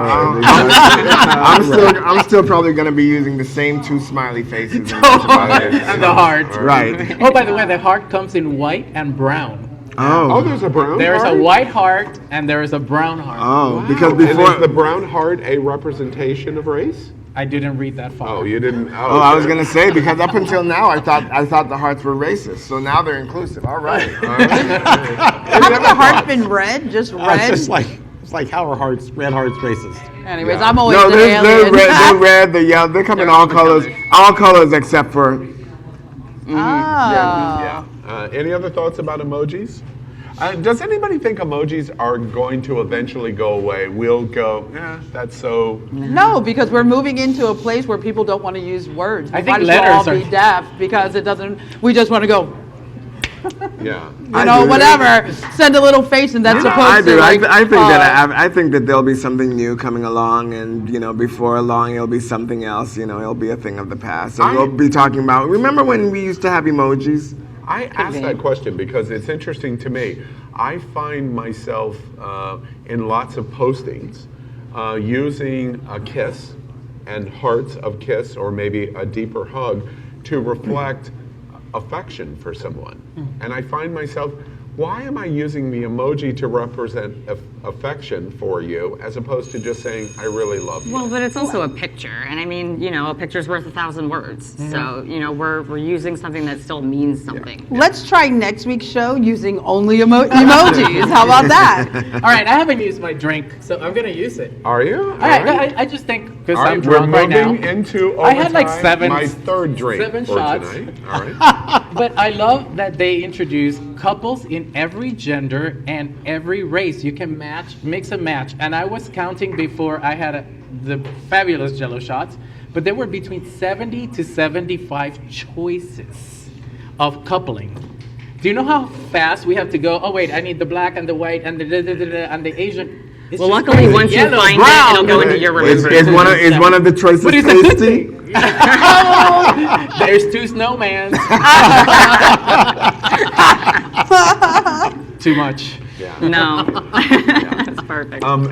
I'm still probably gonna be using the same two smiley faces. And the heart. Right. Oh, by the way, the heart comes in white and brown. Oh, there's a brown There's heart? a white heart and there is a brown heart. Oh, because And before is the brown heart a representation of race? I didn't read that far. Oh, you didn't? Oh, I was gonna say because up until now I thought the hearts were racist. So now they're inclusive. All right. Haven't the hearts been red? Just red? It's like how are red hearts racist? Anyways, I'm always No, the they're alien. red. They're red. They're yellow. They come in all colors except for. Yeah. Any other thoughts about emojis? Does anybody think emojis are going to eventually go away? We'll go, that's so... No, because we're moving into a place where people don't want to use words. I think Might as well all letters be deaf because it doesn't. We just want to go. Yeah. Whatever. Send a little face, and that's supposed I to. do. Like, I think that there'll be something new coming along, and before long it'll be something else. It'll be a thing of the past. So we'll be talking about. Remember when we used to have emojis? I asked that question because it's interesting to me. I find myself in lots of postings using a kiss and hearts of kiss or maybe a deeper hug to reflect affection for someone. And I find myself, why am I using the emoji to represent affection for you as opposed to just saying, I really love you? Well, but it's also a picture. And I mean, a picture's worth 1,000 words. So, we're using something that still means something. Let's try next week's show using only emojis. How about that? All right, I haven't used my drink, so I'm going to use it. Are you? I just think, because All right, I'm drunk we're right now. moving into I had like overtime, my third drink 7 for shots. tonight. All right. But I love that they introduce couples in every gender and every race. You can mix and match. And I was counting before I had the fabulous Jello shots, but there were between 70 to 75 choices of coupling. Do you know how fast we have to go? Oh wait, I need the black and the white and the Asian. It's Well, just luckily, crazy. once you Yellow, find brown. it, it'll go into your Is remembrance. one of the choices But it's a good tasty? thing. There's 2 snowmans. Too much. No. That's perfect. I'm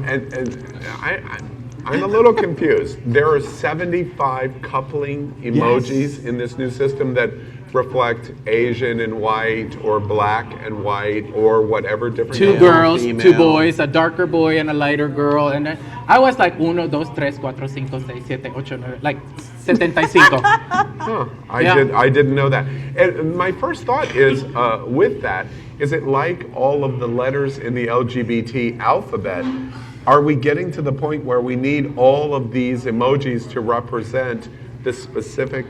a little confused. There are 75 coupling emojis in this new system that reflect Asian and white or black and white or whatever different. 2 male, girls, 2 female. boys, a darker boy and a lighter girl. And then I was like 1, 2, 3, 4, 5, 6, 7, 8, 9, like 75. Huh. Yeah. I didn't know that. And my first thought is, with that, is it like all of the letters in the LGBT alphabet? Are we getting to the point where we need all of these emojis to represent the specific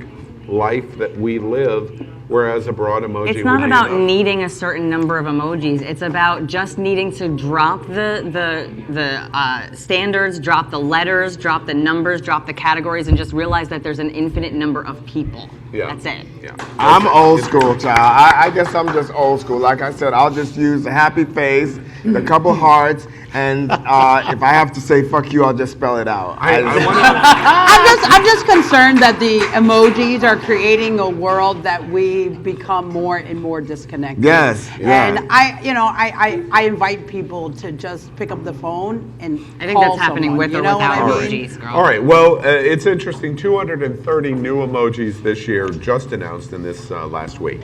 life that we live, whereas a broad emoji It's not would be about enough. needing a certain number of emojis. It's about just needing to drop the standards, drop the letters, drop the numbers, drop the categories, and just realize that there's an infinite number of people. Yeah. That's it. Yeah. I'm old school, child. I guess I'm just old school. Like I said, I'll just use the happy face, the couple hearts, and if I have to say fuck you, I'll just spell it out. I'm just concerned that the emojis are creating a world that we become more and more disconnected. Yes, yeah. And I invite people to just pick up the phone and I think call that's happening someone, with or you know without what I mean? emojis, girl. All right, well, it's interesting. 230 new emojis this year, just announced in this last week.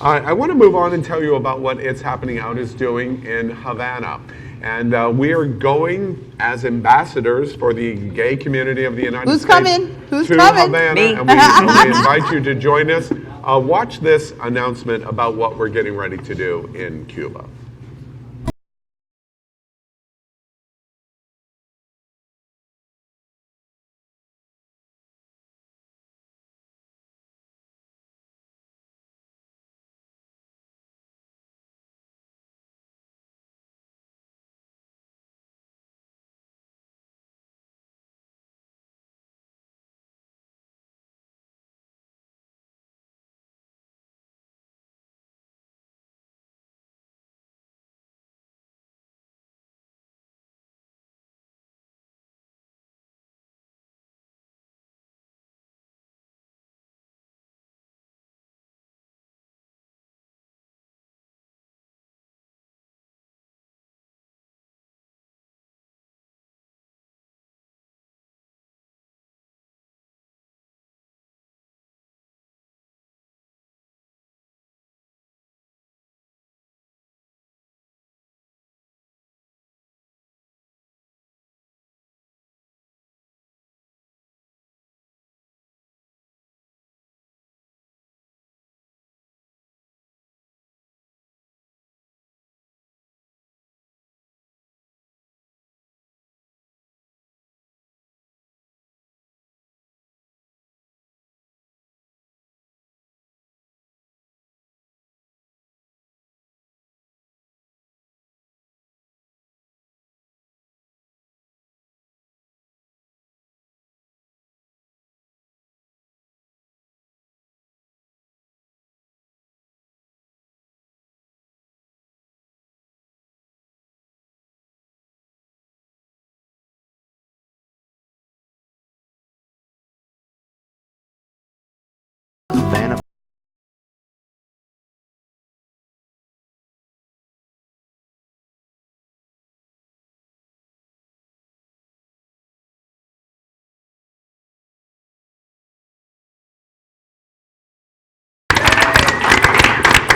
I want to move on and tell you about what It's Happening Out is doing in Havana. And we are going as ambassadors for the gay community of the United Who's States coming? Who's to coming? Havana. Me. And we invite you to join us. Watch this announcement about what we're getting ready to do in Cuba.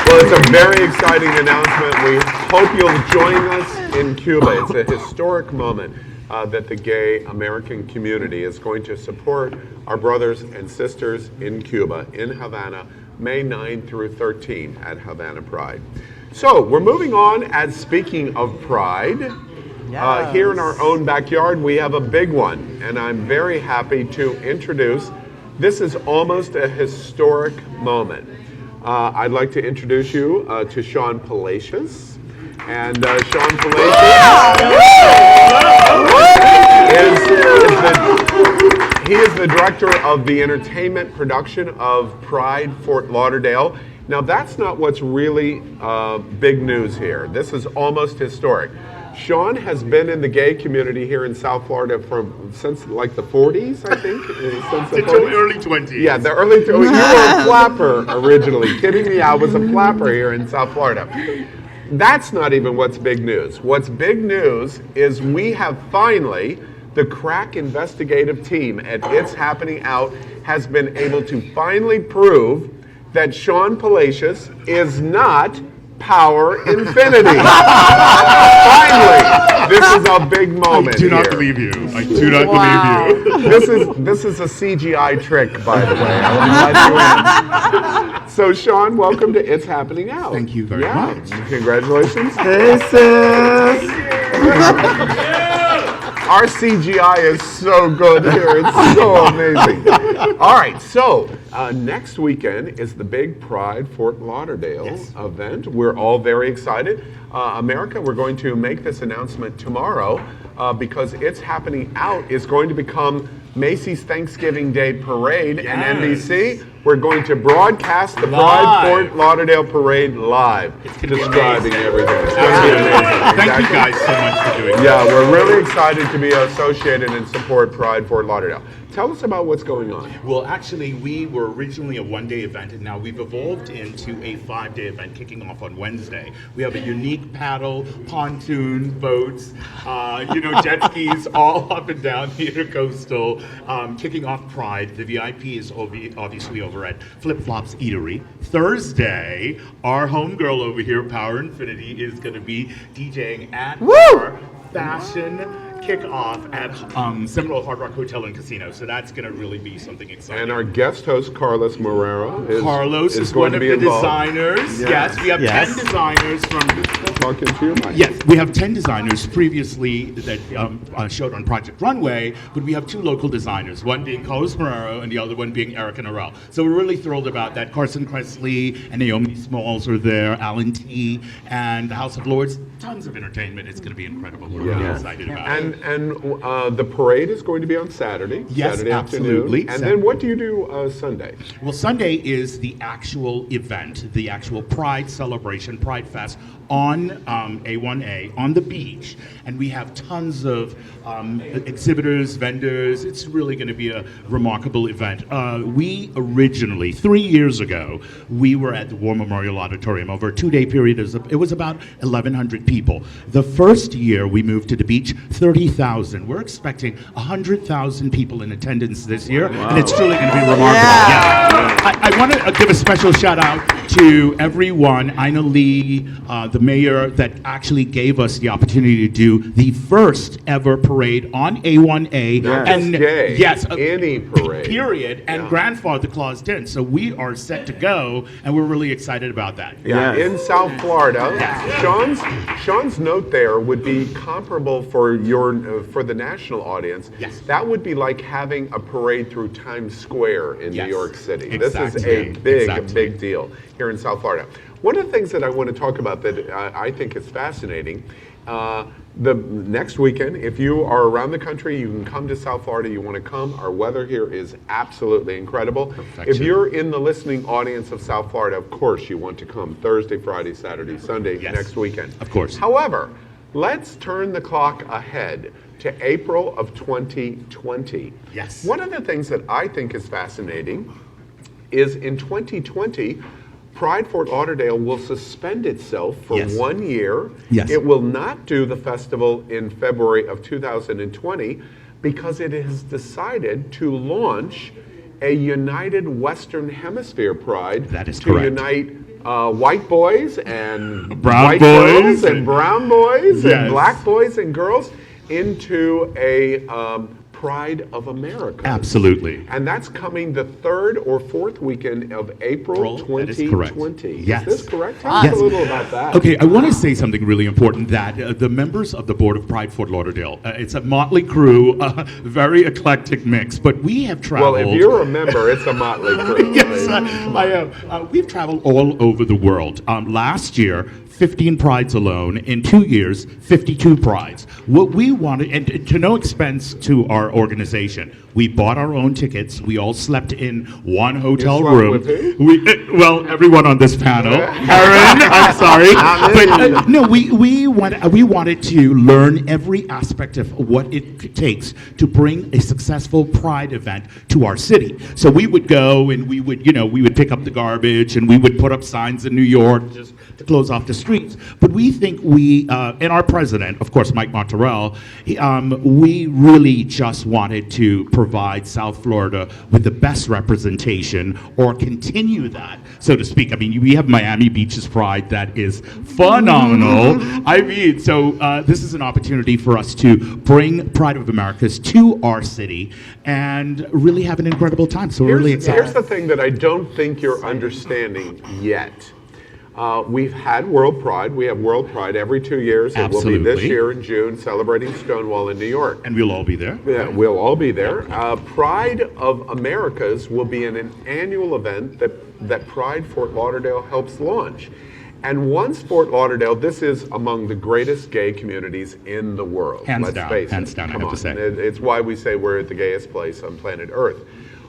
Well, it's a very exciting announcement. We hope you'll join us in Cuba. It's a historic moment that the gay American community is going to support our brothers and sisters in Cuba, in Havana, May 9 through 13 at Havana Pride. So we're moving on. As speaking of Pride, here in our own backyard, we have a big one, and I'm very happy to introduce. This is almost a historic moment. I'd like to introduce you to Shawn Palacious. And Shawn Palacious is the director of the entertainment production of Pride Fort Lauderdale. Now, that's not what's really big news here. This is almost historic. Shawn has been in the gay community here in South Florida since like the 40s, I think. Since the 40s. Early 20s. Yeah, the early 20s. You were a flapper originally. Kidding me? I was a flapper here in South Florida. That's not even what's big news. What's big news is we have finally, the crack investigative team at It's Happening Out has been able to finally prove that Shawn Palacious is not Power Infiniti. Finally, this is a big moment. I do not here. believe you. I do not believe you. This is a CGI trick, by the way. I want to let you in. So, Shawn, welcome to It's Happening Out. Thank you very much. Congratulations. Hey, sis. Our CGI is so good here. It's so amazing. All right, so next weekend is the big Pride Fort Lauderdale event. We're all very excited. America, we're going to make this announcement tomorrow because it's happening out. It's going to become Macy's Thanksgiving Day Parade and NBC. We're going to broadcast the Pride Fort Lauderdale Parade live, describing everything. It's going to be amazing. Thank you guys so much for doing Yeah, we're really excited to be associated and support Pride Fort Lauderdale. Tell us about what's going on. Well, actually, we were originally a one-day event, and now we've evolved into a 5-day event kicking off on Wednesday. We have a unique paddle, pontoon, boats, jet skis all up and down the intercoastal, kicking off Pride. The VIP is obviously over at Flip Flops Eatery. Thursday, our homegirl over here, Power Infiniti, is going to be DJing at our fashion kickoff at Seminole Hard Rock Hotel and Casino. So that's going to really be something exciting. And our guest host, Carlos Marrero, is going one to of be the involved. designers. Yes, we have 10 designers from... Talk into your mic. Yes, we have 10 designers previously that showed on Project Runway, but we have 2 local designers, one being Carlos Marrero and the other one being Erica Norell. So we're really thrilled about that. Carson Kressley and Naomi Smalls are there, Alan T, and the House of Lords. Tons of entertainment. It's going to be incredible. We're really excited about it. And the parade is going to be on Saturday. Yes, Saturday absolutely. Afternoon. And then what do you do Sunday? Well, Sunday is the actual event, the actual Pride celebration, Pride Fest on A1A on the beach, and we have tons of exhibitors, vendors. It's really going to be a remarkable event. We originally, 3 years ago, we were at the War Memorial Auditorium over a 2-day period. It was about 1,100 people. The first year we moved to the beach, 30,000. We're expecting 100,000 people in attendance this year, and it's truly going to be remarkable. I want to give a special shout out to everyone, Ina Lee, the mayor that actually gave us the opportunity to do the first ever parade on A1A. Any parade. Period, and grandfather claused in. So we are set to go, and we're really excited about that. In South Florida. Sean's note there would be comparable for the national audience. Yes. That That would be like having a parade through Times Square in New York City. Exactly. This is a big deal here in South Florida. One of the things that I want to talk about that I think is fascinating, the next weekend, if you are around the country, you can come to South Florida, you want to come. Our weather here is absolutely incredible. If you're in the listening audience of South Florida, of course you want to come Thursday, Friday, Saturday, Sunday, next weekend. Of course. However, let's turn the clock ahead to April of 2020. Yes. One of the things that I think is fascinating is in 2020, Pride Fort Lauderdale will suspend itself for 1 year. Yes. It will not do the festival in February of 2020 because it has decided to launch a United Western Hemisphere Pride. That is to correct. unite white boys and Brown white boys girls and brown boys Yes. and black boys and girls into a Pride of America. Absolutely. And that's coming the 3rd or 4th weekend of April 2020. Yes. Is this correct? Tell us a little about that. Okay, I want to say something really important that the members of the board of Pride Fort Lauderdale, it's a motley crew, very eclectic mix, but we have traveled. Well, if you're a member, it's a motley crew. Yes, I am. We've traveled all over the world. Last year, 15 prides alone. In 2 years, 52 prides. What we wanted, and to no expense to our organization, we bought our own tickets. We all slept in one hotel room. Well, everyone on this panel. Aaron, I'm sorry. But no, we wanted to learn every aspect of what it takes to bring a successful pride event to our city. So we would go and we would pick up the garbage and we would put up signs in New York just to close off the streets. But we think and our president, of course, Mike Martorell, we really just wanted to provide South Florida with the best representation or continue that, so to speak. I mean, we have Miami Beach's Pride that is phenomenal. I mean, so this is an opportunity for us to bring Pride of Americas to our city and really have an incredible time. So we're really excited. Here's the thing that I don't think you're understanding yet. We've had World Pride. We have World Pride every 2 years. It will be this Absolutely. year in June, celebrating Stonewall in New York. And we'll all be there. Yeah, we'll all be there. Pride of Americas will be an annual event that Pride Fort Lauderdale helps launch. And once Fort Lauderdale, this is among the greatest gay communities in the world. Hands Let's down, face hands it. down, I Come have to on. say. It's why we say we're at the gayest place on planet Earth.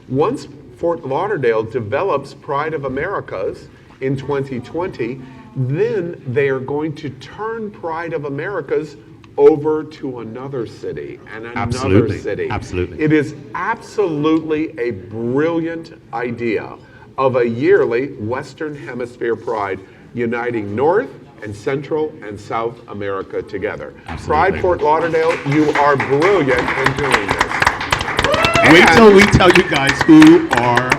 Once Fort Lauderdale develops Pride of Americas in 2020, then they are going to turn Pride of Americas over to another city and another Absolutely, city. absolutely. It is absolutely a brilliant idea of a yearly Western Hemisphere Pride uniting North and Central and South America together. Pride Fort Lauderdale, you are brilliant in doing this. Wait till we tell you guys who our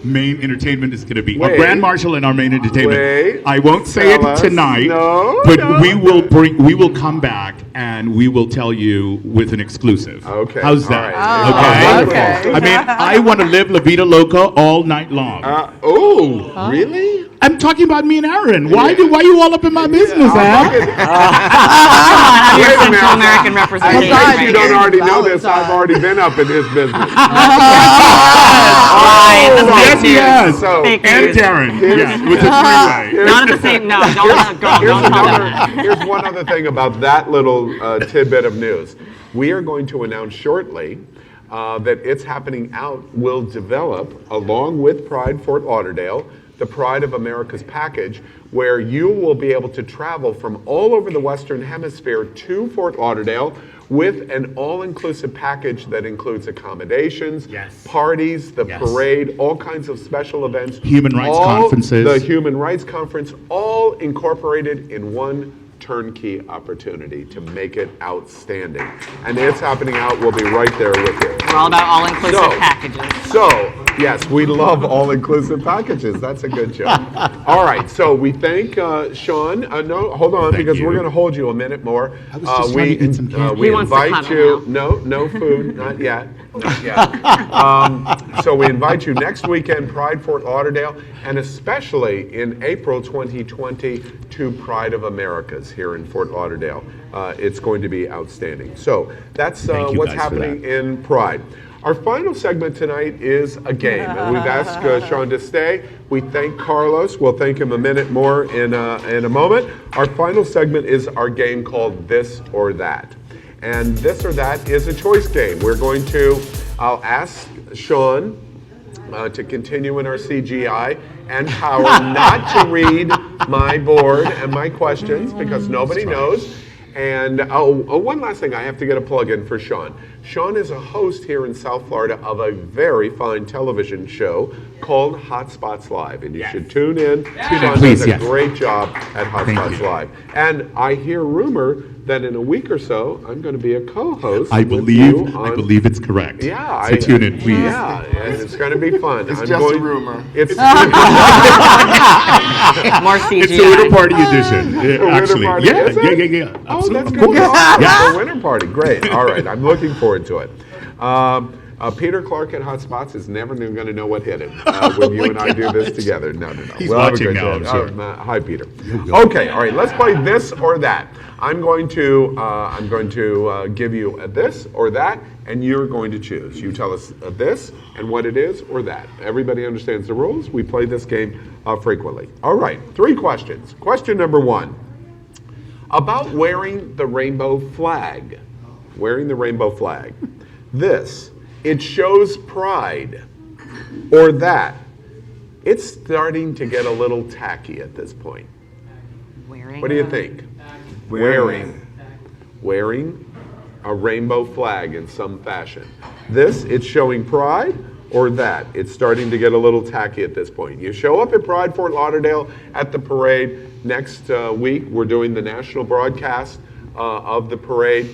main entertainment is going to be. Our Wait. Grand Marshal and our main entertainment. Wait. I won't say Tell it us. tonight, No, but no. we will come back and we will tell you with an exclusive. Okay. How's all that? right. Okay. I mean, I want to live La Vida Loca all night long. Really? I'm talking about me and Aaron. Why you all up in my business, Al? Wait a Your minute. Central American representation. In case you right don't here. already know this, I've already been up in his business. Right, that's Yes, fake news. yes. So, Fake And news. Darren. Yeah, with a three-way. Not at the same. No, don't tell them. Here's one other thing about that little tidbit of news. We are going to announce shortly that It's Happening Out will develop, along with Pride Fort Lauderdale, the Pride of America's package, where you will be able to travel from all over the Western Hemisphere to Fort Lauderdale with an all-inclusive package that includes accommodations, parties, the parade, all kinds of special events. Human rights conferences. The Human Rights Conference, all incorporated in one turnkey opportunity to make it outstanding. And It's Happening Out will be right there with you. We're all about all-inclusive packages. So, yes, we love all-inclusive packages. That's a good joke. All right, so we thank Shawn. No, hold on, because we're going to hold you a minute more. I was just trying to get some candy. We He wants to invite cuddle you. No food, not yet. Not yet. So we invite you next weekend, Pride Fort Lauderdale, and especially in April 2020 to Pride of Americas here in Fort Lauderdale. It's going to be outstanding. So that's Thank you what's guys for happening in Pride. Our final segment tonight is a game, and we've asked Shawn to stay. We thank Carlos. We'll thank him a minute more in a moment. Our final segment is our game called This or That. And This or That is a choice game. I'll ask Shawn to continue in our CGI and power not to read my board and my questions because nobody knows. And one last thing, I have to get a plug in for Shawn. Shawn is a host here in South Florida of a very fine television show called Hot Spots Live, and you should tune in. Shawn Please, does a yes. great job at Hot Thank Spots you. Live. And I hear rumor that in a week or so, I'm going to be a co-host. I with you believe it's correct. Yeah. So tune in, please. Yeah, and it's going to be fun. It's just a rumor. It's More CGI. It's the winter party edition. winter Actually, party, yeah, is it? yeah. Oh, Absolutely, that's of good. course. Yeah. The winter party, great. All right, I'm looking forward to it. Peter Clark at Hot Spots is never going to know what hit him when you and I do this together. No. He's We'll have a watching good now, day. I'm sure. Hi, Peter. Okay, all right. Let's play This or That. I'm going to give you a this or that, and you're going to choose. You tell us this and what it is or that. Everybody understands the rules. We play this game frequently. All right, 3 questions. Question number 1. About wearing the rainbow flag. Wearing the rainbow flag. This, it shows pride. Or that, it's starting to get a little tacky at this point. Wearing. What do you think? Wearing a rainbow flag in some fashion. This, it's showing pride, or that, it's starting to get a little tacky at this point. You show up at Pride Fort Lauderdale at the parade. Next week, we're doing the national broadcast of the parade.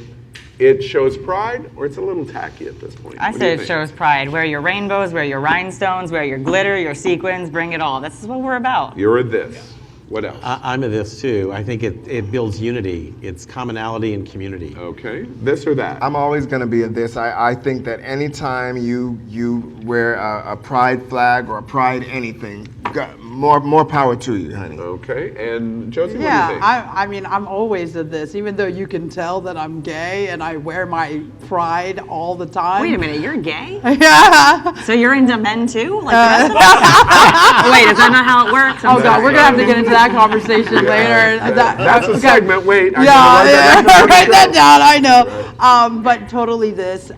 It shows pride, or it's a little tacky at this point? I What do you said it think? shows pride. Wear your rainbows, wear your rhinestones, wear your glitter, your sequins, bring it all. This is what we're about. You're a this. What else? I'm a this too. I think it builds unity. It's commonality and community. Okay, this or that? I'm always going to be a this. I think that anytime you wear a pride flag or a pride anything, More power to you, honey. Okay, and Josie, what do you Yeah, think? I mean, I'm always of this, even though you can tell that I'm gay and I wear my pride all the time. Wait a minute, you're gay? Yeah. So you're into men too? Like the rest of us? Wait, is that not how it works? Oh God, we're gonna have to get into that conversation later. That's a okay. segment. Wait, I Yeah, gotta write that down. I know. But totally this,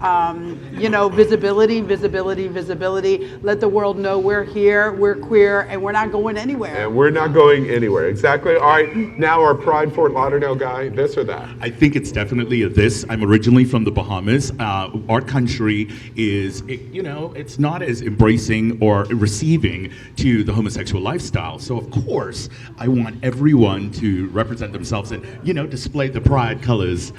you know, visibility. Let the world know we're here, we're queer, and we're not going anywhere. And we're not going anywhere. Exactly. All right. Now our Pride Fort Lauderdale guy, this or that? I think it's definitely a this. I'm originally from the Bahamas. Our country is, you know, it's not as embracing or receiving to the homosexual lifestyle. So of course, I want everyone to represent themselves and, you know, display the pride colors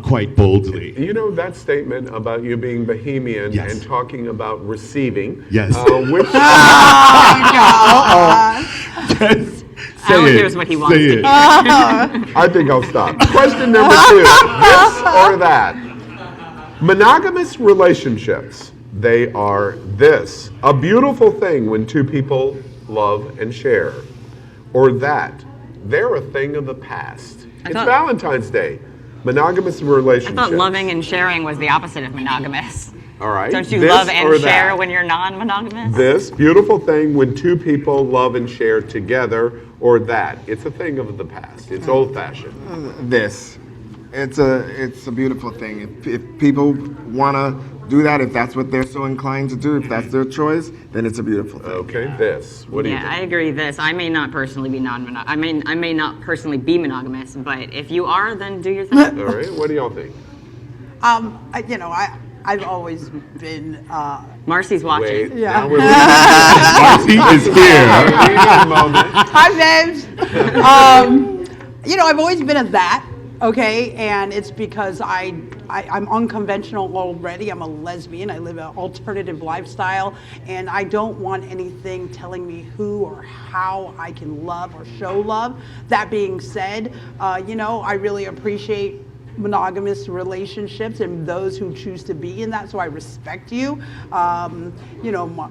quite boldly. You know that statement about you being Bohemian and talking about receiving. Yes. Which Al hears what he wants to hear. I think I'll stop. Question number 2, this or that? Monogamous relationships, they are this. A beautiful thing when two people love and share. Or that, they're a thing of the past. It's Valentine's Day. Monogamous I relationships. thought loving and sharing was the opposite of monogamous. All right. Don't you this love and or share that? when you're non-monogamous? This beautiful thing when two people love and share together, or that. It's a thing of the past. It's old-fashioned. This. It's a beautiful thing. If people want to do that, if that's what they're so inclined to do, if that's their choice, then it's a beautiful thing. Okay, this. What do you Yeah, think? I agree. This. I may not personally be non-monogamous. I may not personally be monogamous, but if you are, then do your thing. All right. What do y'all think? You know, I've always been. Marcy's watching. Wait, Yeah. now we're Marcy is here. Hi, babes. You know, I've always been a that. Okay, and it's because I'm unconventional already. I'm a lesbian. I live an alternative lifestyle, and I don't want anything telling me who or how I can love or show love. That being said, you know, I really appreciate monogamous relationships and those who choose to be in that. So I respect you. You know,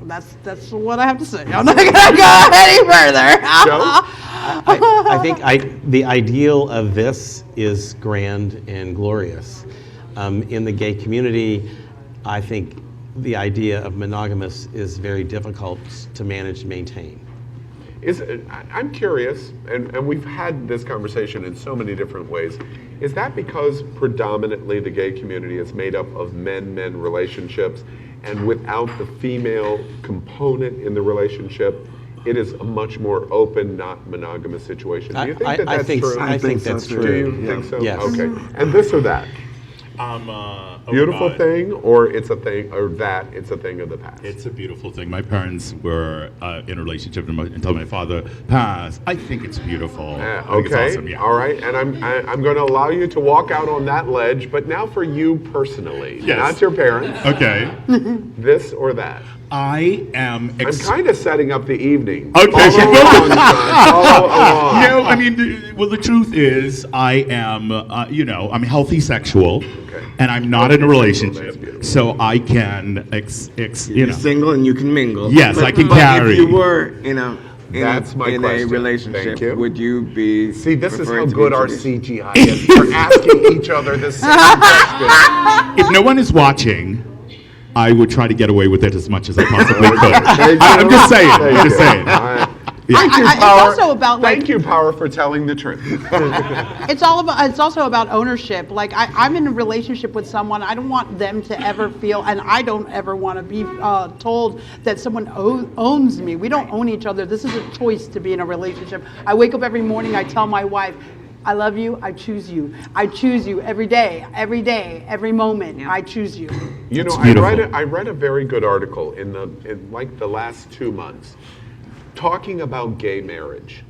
that's what I have to say. I'm not gonna go any further. I think the ideal of this is grand and glorious. In the gay community, I think the idea of monogamous is very difficult to manage and maintain. I'm curious, and we've had this conversation in so many different ways. Is that because predominantly the gay community is made up of men-men relationships, and without the female component in the relationship, it is a much more open, not monogamous situation? Do you think that that's true? I think that's true. Do you think so? Yes. Okay. And this or that? Beautiful thing, or it's a thing, or that it's a thing of the past? It's a beautiful thing. My parents were in a relationship until my father passed. I think it's beautiful. I think it's Okay, awesome, yeah. all right, and I'm going to allow you to walk out on that ledge, but now for you personally, Yes. not your parents. Okay. This or that? I am. I'm kind of setting up the evening. Okay. Follow along, son. Follow along. No, I mean, the truth is, I am, you know, I'm healthy sexual, and I'm not in a relationship, so I can, you know. Single and you can mingle. Yes, I can but carry. If you were in a That's my in question. a relationship, Thank you. would you be? See, this is how preferring to good be our traditional? CGI is. We're asking each other the same question. If no one is watching, I would try to get away with it as much as I possibly could. I'm just saying. I'm just saying. Thank you, it's Power. also about, like- Thank you, Power, for telling the truth. It's also about ownership. Like I'm in a relationship with someone. I don't want them to ever feel, and I don't ever want to be told that someone owns me. We don't own each other. This is a choice to be in a relationship. I wake up every morning. I tell my wife, I love you. I choose you. I choose you every day, every moment. I choose you. You know, I read a very good article in like the last 2 months talking about gay marriage.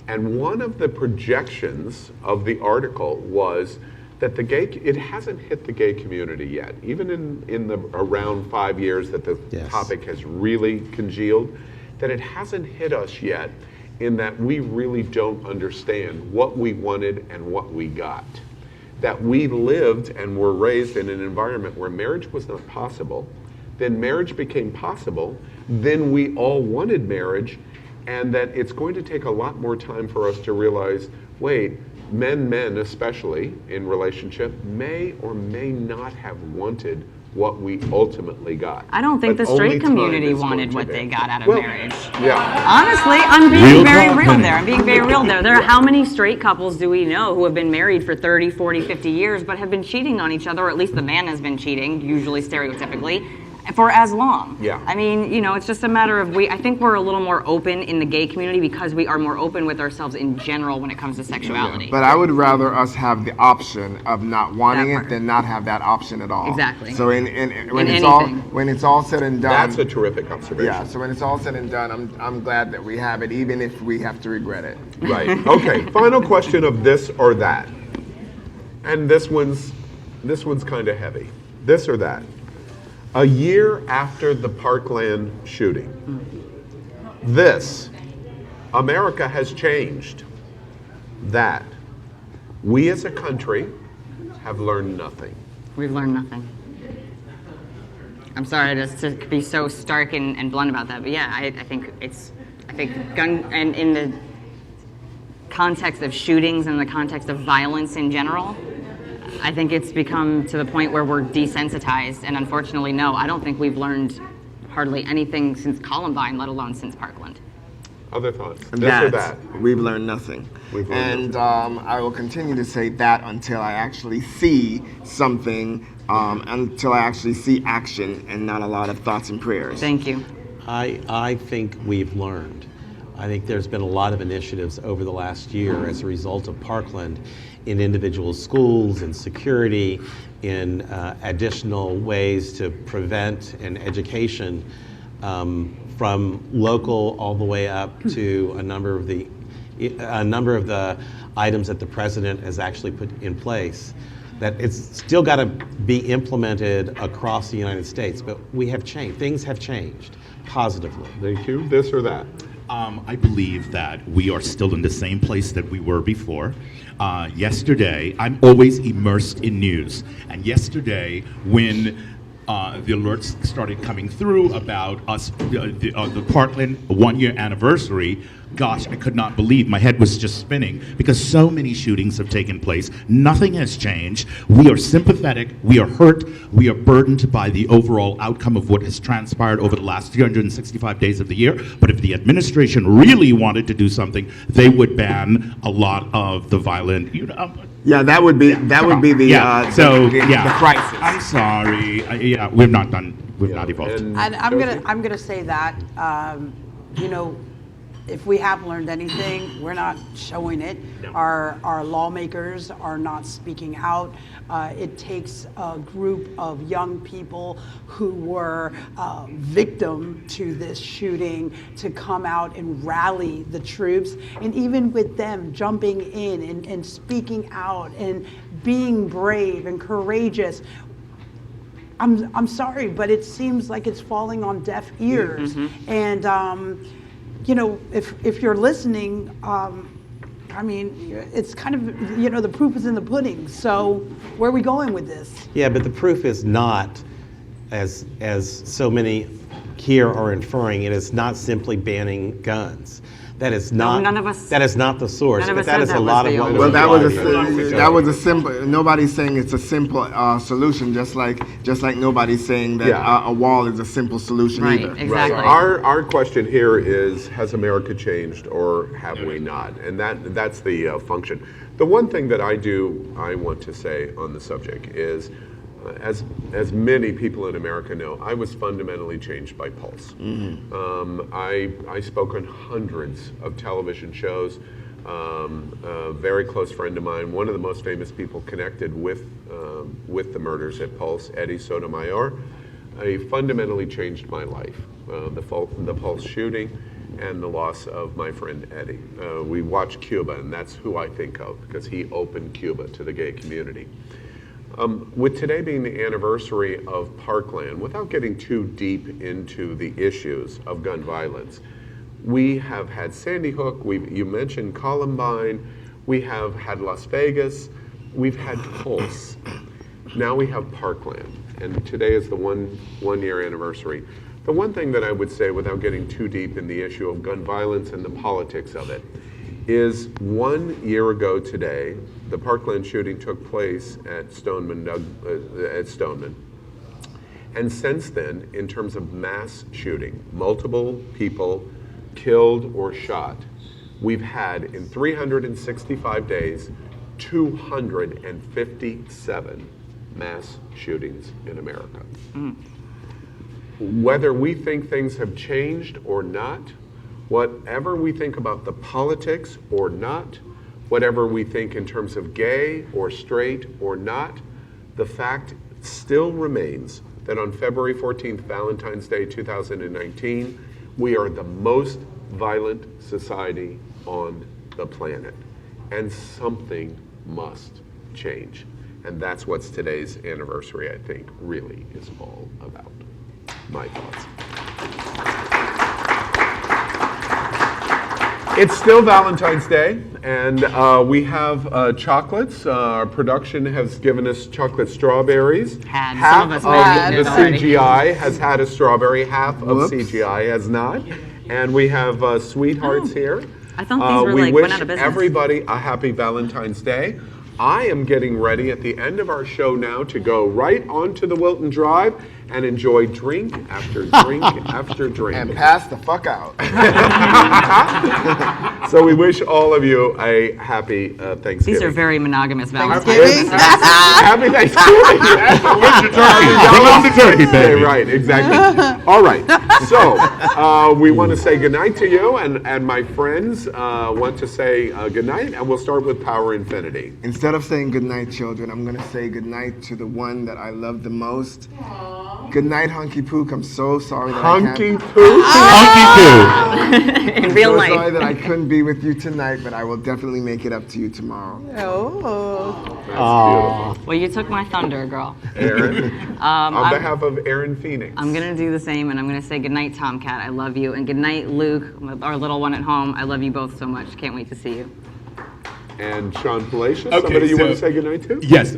And one of the projections of the article was that it hasn't hit the gay community yet. Even in the around 5 years that the topic has really congealed, that it hasn't hit us yet in that we really don't understand what we wanted and what we got. That we lived and were raised in an environment where marriage was not possible, then marriage became possible, then we all wanted marriage, and that it's going to take a lot more time for us to realize, wait, men especially in relationship may or may not have wanted what we ultimately got. I don't think But the straight only time community is wanted going what to they be. got out of Well, marriage. Yeah. Honestly, I'm being very real talk. there. I'm being very real there. There are how many straight couples do we know who have been married for 30, 40, 50 years but have been cheating on each other, or at least the man has been cheating, usually stereotypically, for as long? Yeah. I mean, it's just a matter of I think we're a little more open in the gay community because we are more open with ourselves in general when it comes to sexuality. But I would rather us have the option of not wanting it than not have that option at all. Exactly. So when it's all said and done, That's a terrific observation. Yeah. So when it's all said and done, I'm glad that we have it, even if we have to regret it. Right. Okay. Final question of this or that, and this one's kind of heavy. This or that. A year after the Parkland shooting, America has changed. That we as a country have learned nothing. We've learned nothing. I'm sorry to be so stark and blunt about that, but yeah, I think gun, and in the context of shootings and the context of violence in general, I think it's become to the point where we're desensitized, and unfortunately, no, I don't think we've learned hardly anything since Columbine, let alone since Parkland. Other thoughts? This or that? We've learned nothing. I will continue to say that until I actually see something, until I actually see action and not a lot of thoughts and prayers. Thank you. I think we've learned. I think there's been a lot of initiatives over the last year as a result of Parkland in individual schools, in security, in additional ways to prevent and education from local all the way up to a number of the items that the president has actually put in place. That it's still got to be implemented across the United States, but we have changed. Things have changed positively. Thank you. This or that? I believe that we are still in the same place that we were before. Yesterday, I'm always immersed in news, and yesterday when the alerts started coming through about us, the Parkland 1-year anniversary, gosh, I could not believe. My head was just spinning because so many shootings have taken place. Nothing has changed. We are sympathetic. We are hurt. We are burdened by the overall outcome of what has transpired over the last 365 days of the year. But if the administration really wanted to do something, they would ban a lot of the violent, Yeah, that would be the crisis. I'm sorry. We've not done. We've not evolved. And I'm gonna say that if we have learned anything, we're not showing it. No. Our lawmakers are not speaking out. It takes a group of young people who were victim to this shooting to come out and rally the troops. And even with them jumping in and speaking out and being brave and courageous, I'm sorry, but it seems like it's falling on deaf ears. Mm-hmm. And if you're listening, I mean, it's kind of, the proof is in the pudding. So where are we going with this? Yeah, but the proof is not, as so many here are inferring, it is not simply banning guns. That is not. No, none of us. That is not the source. None of But us that said is that a was lot of the what only- was that was a simple. Nobody's saying it's a simple solution. Just like nobody's saying that a wall is a simple solution Right, either. exactly. Our question here is: has America changed, or have we not? And that's the function. The one thing that I want to say on the subject is, as many people in America know, I was fundamentally changed by Pulse. Mm-hmm. I spoke on hundreds of television shows. A very close friend of mine, one of the most famous people connected with the murders at Pulse, Eddie Sotomayor, he fundamentally changed my life. The Pulse shooting and the loss of my friend Eddie. We watched Cuba, and that's who I think of because he opened Cuba to the gay community. With today being the anniversary of Parkland, without getting too deep into the issues of gun violence, we have had Sandy Hook, you mentioned Columbine, we have had Las Vegas, we've had Pulse. Now we have Parkland, and today is the one year anniversary. The one thing that I would say, without getting too deep in the issue of gun violence and the politics of it, is 1 year ago today, the Parkland shooting took place at Stoneman. And since then, in terms of mass shooting, multiple people killed or shot, we've had, in 365 days, 257 mass shootings in America. Whether we think things have changed or not, whatever we think about the politics or not, whatever we think in terms of gay or straight or not, the fact still remains that on February 14th, Valentine's Day 2019, we are the most violent society on the planet. And something must change. And that's what today's anniversary, I think, really is all about. My thoughts. It's still Valentine's Day, and we have chocolates. Our production has given us chocolate strawberries. Half of the CGI has had a strawberry, half of CGI has not. And we have sweethearts here. I thought these were we like went out of wish business. everybody a happy Valentine's Day. I am getting ready at the end of our show now to go right onto the Wilton Drive and enjoy drink after drink after drink. And pass the fuck out. So we wish all of you a happy Thanksgiving. These are very monogamous Valentine's. Happy Thanksgiving. the turkey, baby. Right, exactly. All right. So we want to say goodnight to you, and my friends want to say goodnight, and we'll start with Power Infiniti. Instead of saying goodnight, children, I'm going to say goodnight to the one that I love the most. Good night, Hunky Pook. I'm so sorry that Hunky I can't. Pook? Hunky Poo. In real life. I'm so sorry that I couldn't be with you tonight, but I will definitely make it up to you tomorrow. Well, you took my thunder, girl. Aaron, on I'm- behalf of Aaron Phoenix. I'm gonna do the same, and I'm gonna say goodnight, Tomcat. I love you, and goodnight, Luke, our little one at home. I love you both so much. Can't wait to see you. And Shawn Palacious, Okay, somebody you so- want to say goodnight to? Yes,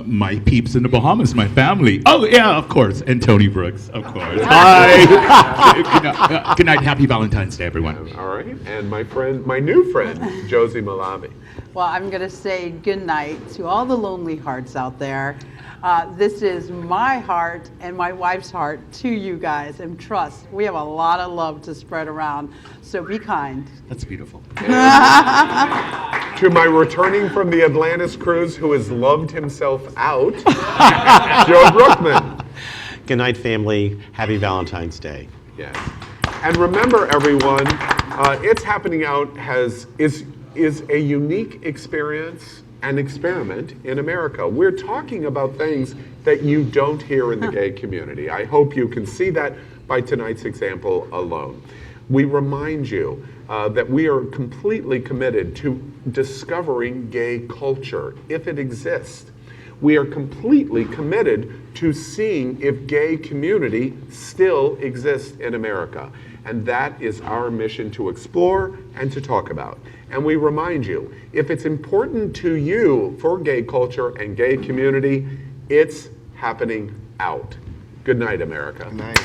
my peeps in the Bahamas, my family. Oh, yeah, of course. And Tony Brooks, of course. Hi. Good night. Happy Valentine's Day, everyone. All right. And my new friend, Josie Malavi. Well, I'm going to say good night to all the lonely hearts out there. This is my heart and my wife's heart to you guys. And trust, we have a lot of love to spread around. So be kind. That's beautiful. To my returning from the Atlantis cruise, who has loved himself out, Joe Brookman. Good night, family. Happy Valentine's Day. Yes. And remember, everyone, It's Happening Out is a unique experience and experiment in America. We're talking about things that you don't hear in the gay community. I hope you can see that by tonight's example alone. We remind you that we are completely committed to discovering gay culture, if it exists. We are completely committed to seeing if gay community still exists in America. And that is our mission to explore and to talk about. And we remind you, if it's important to you for gay culture and gay community, it's happening out. Good night, America. Good night.